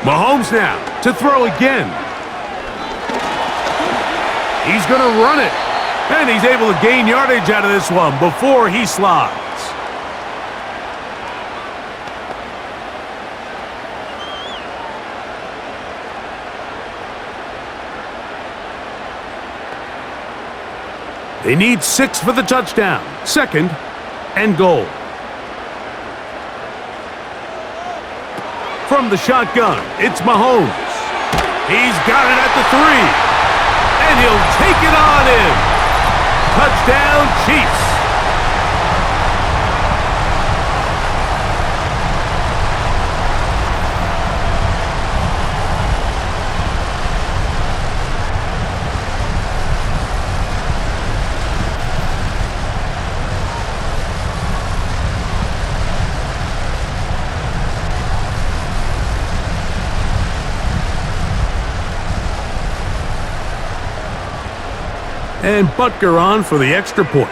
Mahomes now to throw again. He's going to run it. And he's able to gain yardage out of this one before he slides. They need 6 for the touchdown. 2nd and goal. From the shotgun, it's Mahomes. He's got it at the 3. And he'll take it on in. Touchdown, Chiefs. And Butker on for the extra point.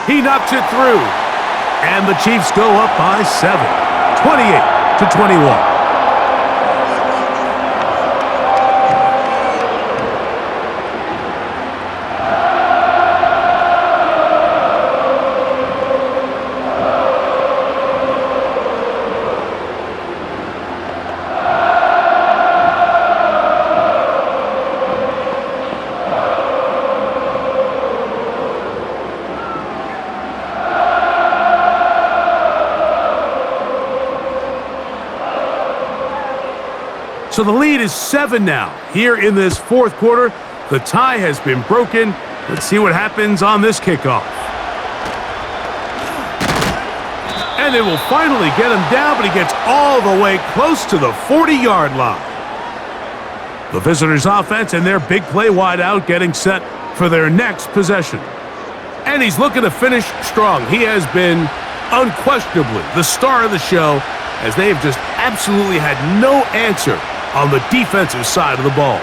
He knocks it through. And the Chiefs go up by 7, 28-21. So the lead is 7 now. Here in this fourth quarter, the tie has been broken. Let's see what happens on this kickoff. And they will finally get him down, but he gets all the way close to the 40-yard line. The visitors' offense and their big play wideout getting set for their next possession. And he's looking to finish strong. He has been unquestionably the star of the show, as they have just absolutely had no answer on the defensive side of the ball.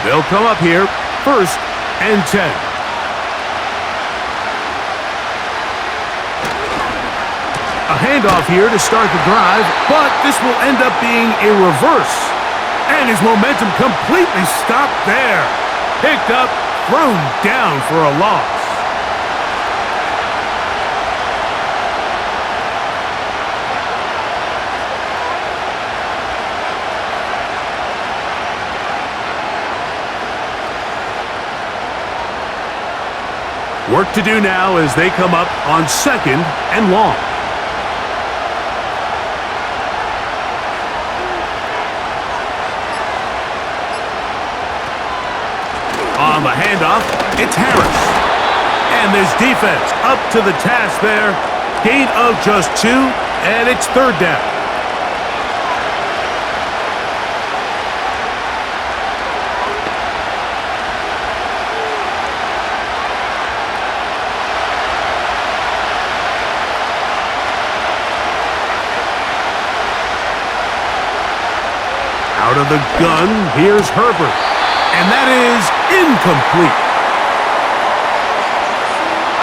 They'll come up here, 1st and 10. A handoff here to start the drive, but this will end up being a reverse. And his momentum completely stopped there. Picked up, thrown down for a loss. Work to do now as they come up on 2nd and long. On the handoff, it's Harris. And this defense up to the task there. Gain of just 2, and it's 3rd down. Out of the gun, here's Herbert. And that is incomplete.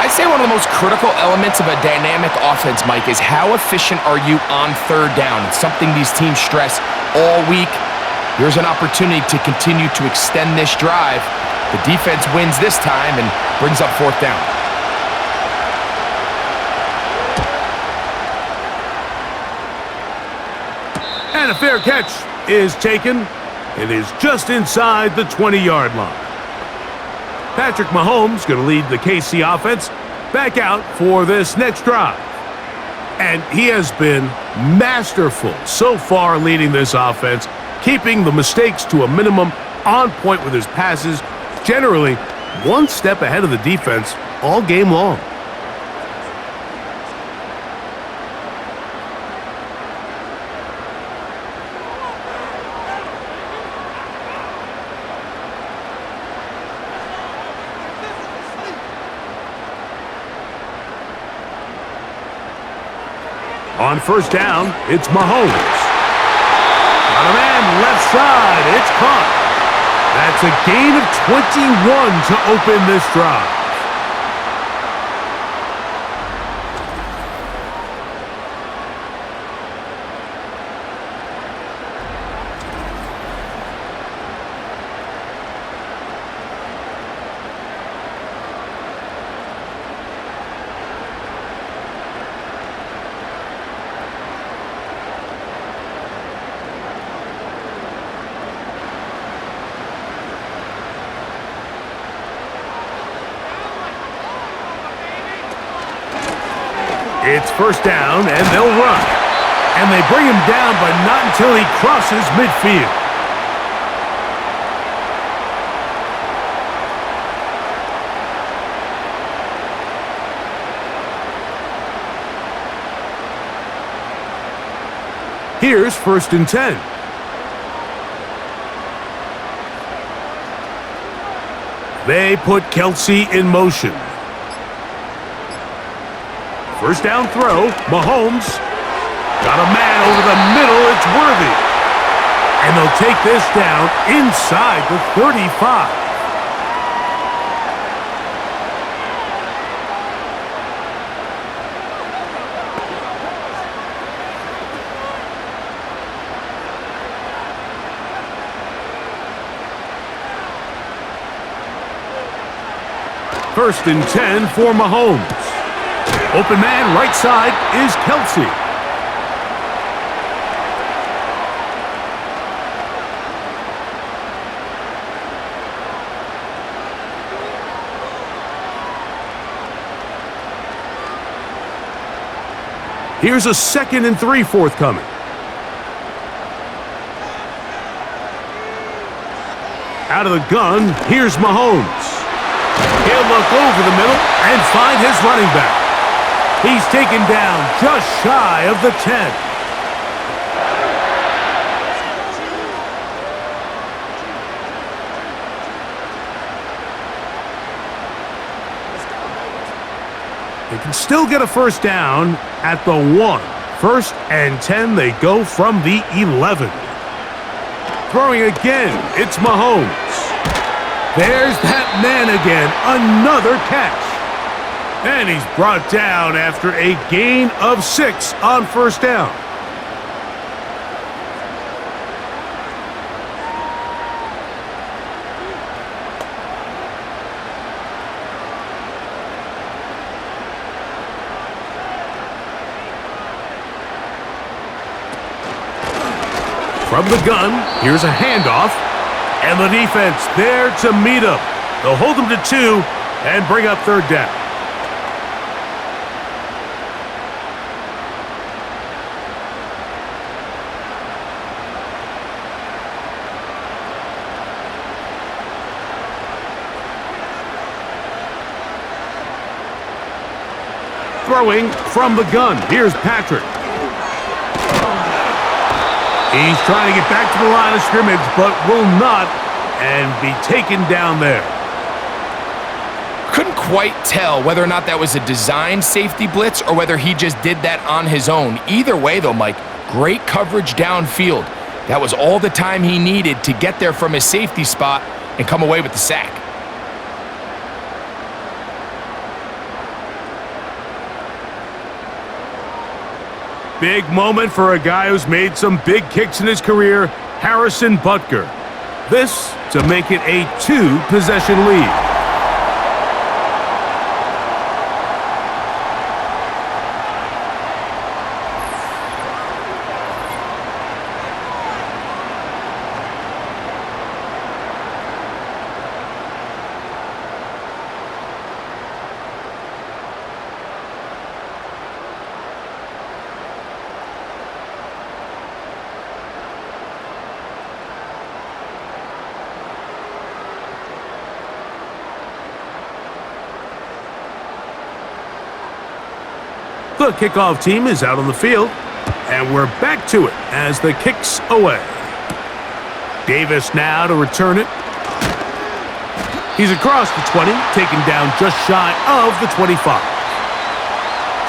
I'd say one of the most critical elements of a dynamic offense, Mike, is how efficient are you on 3rd down? It's something these teams stress all week. Here's an opportunity to continue to extend this drive. The defense wins this time and brings up 4th down. And a fair catch is taken. It is just inside the 20-yard line. Patrick Mahomes going to lead the KC offense back out for this next drive. And he has been masterful so far leading this offense, keeping the mistakes to a minimum, on point with his passes, generally one step ahead of the defense all game long. On 1st down, it's Mahomes. On a man left side, it's caught. That's a gain of 21 to open this drive. It's 1st down, and they'll run. And they bring him down, but not until he crosses midfield. Here's 1st and 10. They put Kelsey in motion. First down throw, Mahomes. Got a man over the middle, it's Worthy. And they'll take this down inside the 35. First and 10 for Mahomes. Open man right side is Kelsey. Here's a 2nd and 3 forthcoming. Out of the gun, here's Mahomes. He'll look over the middle and find his running back. He's taken down just shy of the 10. They can still get a first down at the 1. First and 10, they go from the 11. Throwing again, it's Mahomes. There's that man again, another catch. And he's brought down after a gain of 6 on first down. From the gun, here's a handoff. And the defense there to meet him. They'll hold him to 2 and bring up third down. Throwing from the gun. Here's Patrick. He's trying to get back to the line of scrimmage, but will not, and be taken down there. Couldn't quite tell whether or not that was a designed safety blitz or whether he just did that on his own. Either way, though, Mike, great coverage downfield. That was all the time he needed to get there from his safety spot and come away with the sack. Big moment for a guy who's made some big kicks in his career, Harrison Butker. This to make it a 2-possession lead. The kickoff team is out on the field, and we're back to it as the kick's away. Davis now to return it. He's across the 20, taken down just shy of the 25.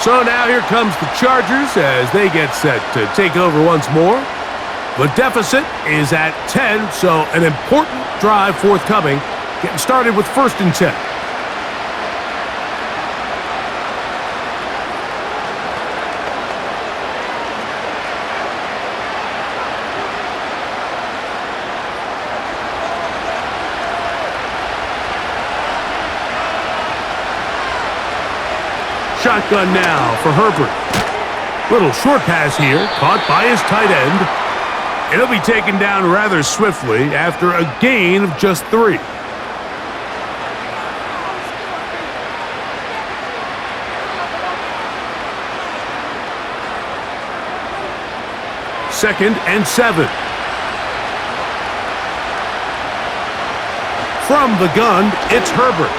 So now here comes the Chargers as they get set to take over once more. The deficit is at 10, so an important drive forthcoming, getting started with first and 10. Shotgun now for Herbert. Little short pass here, caught by his tight end. It'll be taken down rather swiftly after a gain of just 3. Second and 7. From the gun, it's Herbert.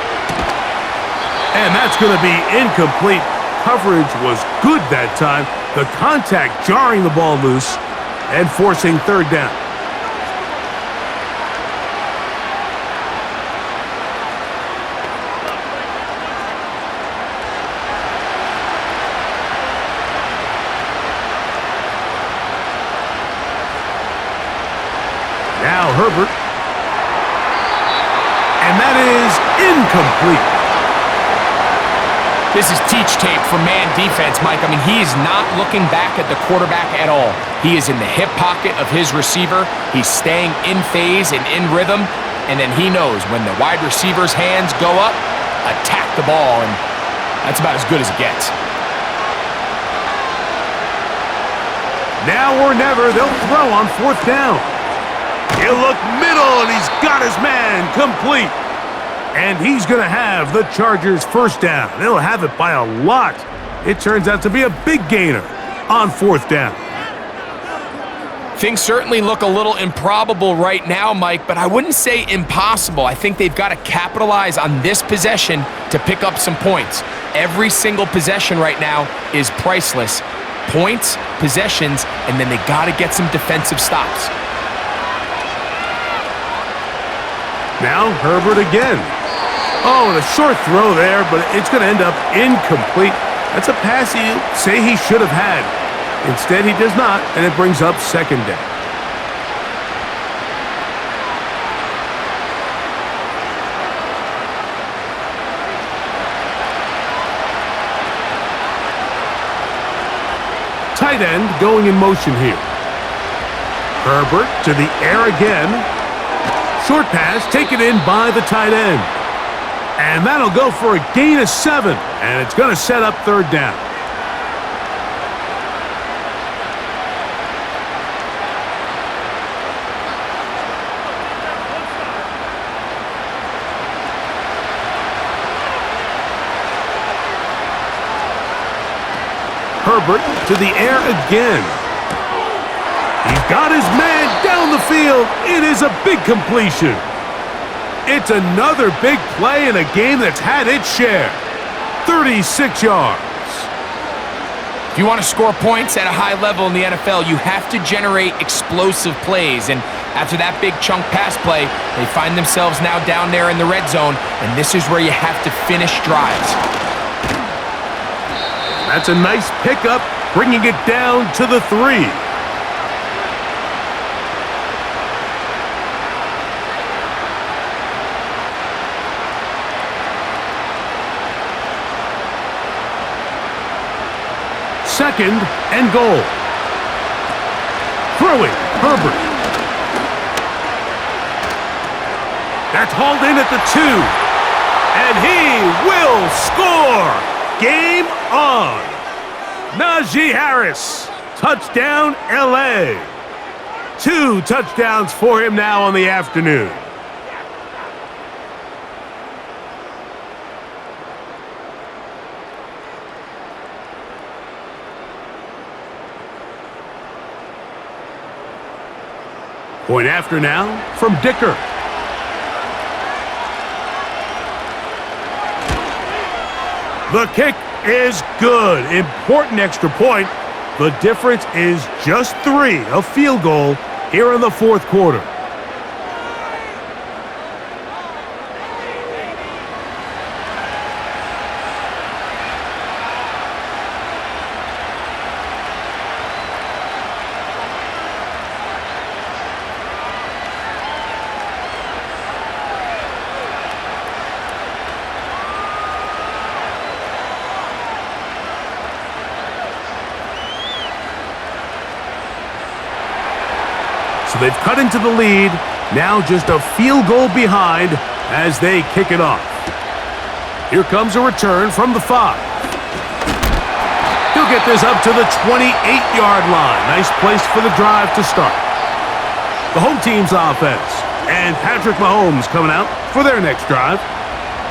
And that's going to be incomplete. Coverage was good that time. The contact jarring the ball loose and forcing third down. complete. This is teach tape for man defense, Mike. I mean, he is not looking back at the quarterback at all. He is in the hip pocket of his receiver. He's staying in phase and in rhythm. And then he knows when the wide receiver's hands go up, attack the ball. And that's about as good as it gets. Now or never, they'll throw on fourth down. He'll look middle, and he's got his man complete. And he's going to have the Chargers first down. They'll have it by a lot. It turns out to be a big gainer on fourth down. Things certainly look a little improbable right now, Mike, but I wouldn't say impossible. I think they've got to capitalize on this possession to pick up some points. Every single possession right now is priceless. Points, possessions, and then they got to get some defensive stops. Now Herbert again. Oh, and a short throw there, but it's going to end up incomplete. That's a pass you say he should have had. Instead, he does not, and it brings up second down. Tight end going in motion here. Herbert to the air again. Short pass taken in by the tight end. And that'll go for a gain of 7, and it's going to set up third down. Herbert to the air again. He's got his man down the field. It is a big completion. It's another big play in a game that's had its share. 36 yards. If you want to score points at a high level in the NFL, you have to generate explosive plays. And after that big chunk pass play, they find themselves now down there in the red zone, and this is where you have to finish drives. That's a nice pickup, bringing it down to the 3. Second and goal. Throwing, Herbert. That's hauled in at the 2. And he will score. Game on. Najee Harris. Touchdown, LA. 2 touchdowns for him now on the afternoon. Point after now from Dicker. The kick is good. Important extra point. The difference is just 3, a field goal here in the fourth quarter. So they've cut into the lead, now just a field goal behind as they kick it off. Here comes a return from the 5. He'll get this up to the 28-yard line. Nice place for the drive to start. The home team's offense, and Patrick Mahomes coming out for their next drive.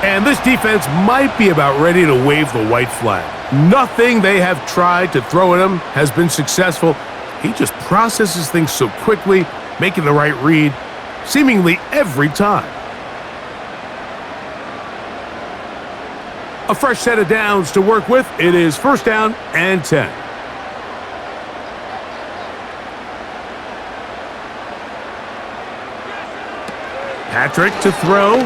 And this defense might be about ready to wave the white flag. Nothing they have tried to throw at him has been successful. He just processes things so quickly, making the right read, seemingly every time. A fresh set of downs to work with. It is first down and 10. Patrick to throw.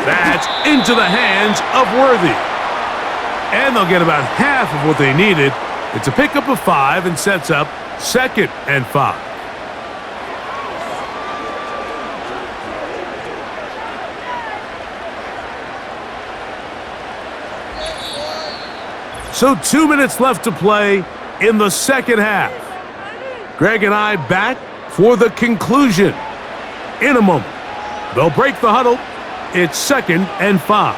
That's into the hands of Worthy. And they'll get about half of what they needed. It's a pickup of 5 and sets up second and 5. So 2 minutes left to play in the second half. Greg and I back for the conclusion in a moment. They'll break the huddle. It's 2nd and 5.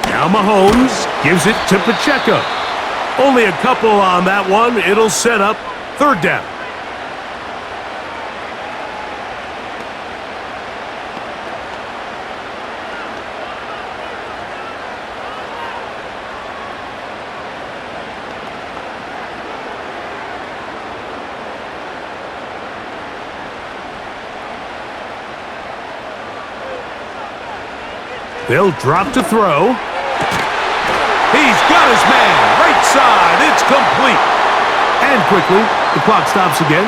Now Mahomes gives it to Pacheco. Only a couple on that one. It'll set up 3rd down. They'll drop to throw. He's got his man. Right side. It's complete. And quickly, the clock stops again.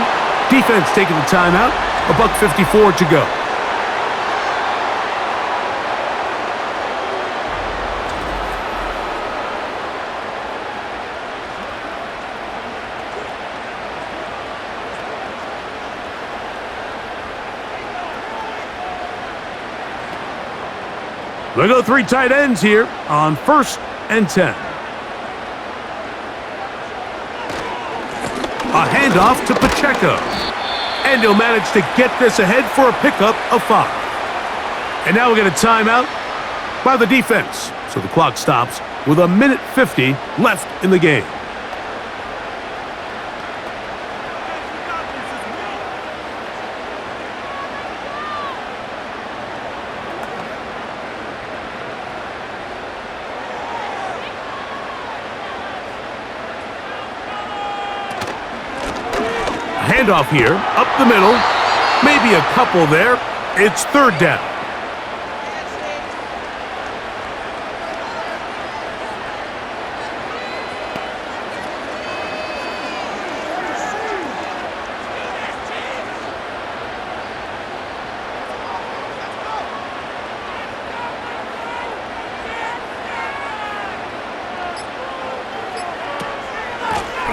Defense taking the timeout. $1:54 to go. They'll go 3 tight ends here on 1st and 10. A handoff to Pacheco. And he'll manage to get this ahead for a pickup of 5. And now we get a timeout by the defense. So the clock stops with 1:50 left in the game. Handoff here, up the middle, maybe a couple there. It's 3rd down.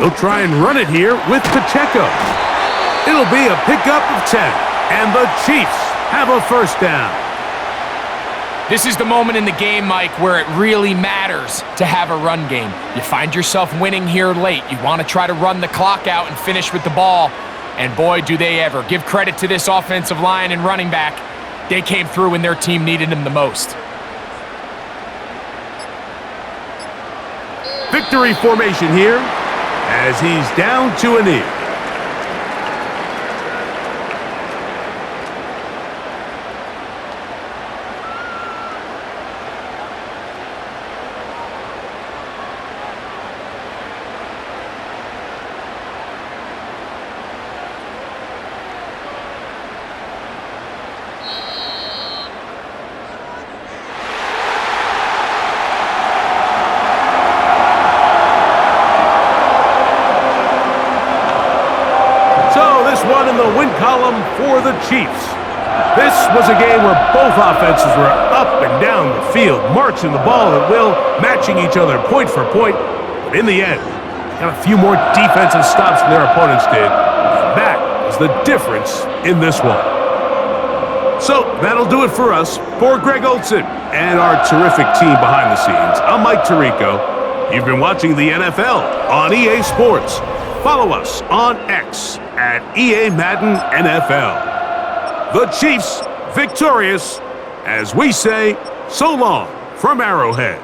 They'll try and run it here with Pacheco. It'll be a pickup of 10, and the Chiefs have a 1st down. This is the moment in the game, Mike, where it really matters to have a run game. You find yourself winning here late. You want to try to run the clock out and finish with the ball. And boy, do they ever. Give credit to this offensive line and running back. They came through when their team needed them the most. Victory formation here as he's down to a knee. One in the win column for the Chiefs. This was a game where both offenses were up and down the field, marching the ball at will, matching each other point for point. But in the end, got a few more defensive stops than their opponents did. And that was the difference in this one. So that'll do it for us. For Greg Olson and our terrific team behind the scenes, I'm Mike Tirico. You've been watching the NFL on EA Sports. Follow us on X at EA Madden NFL. The Chiefs victorious as we say so long from Arrowhead.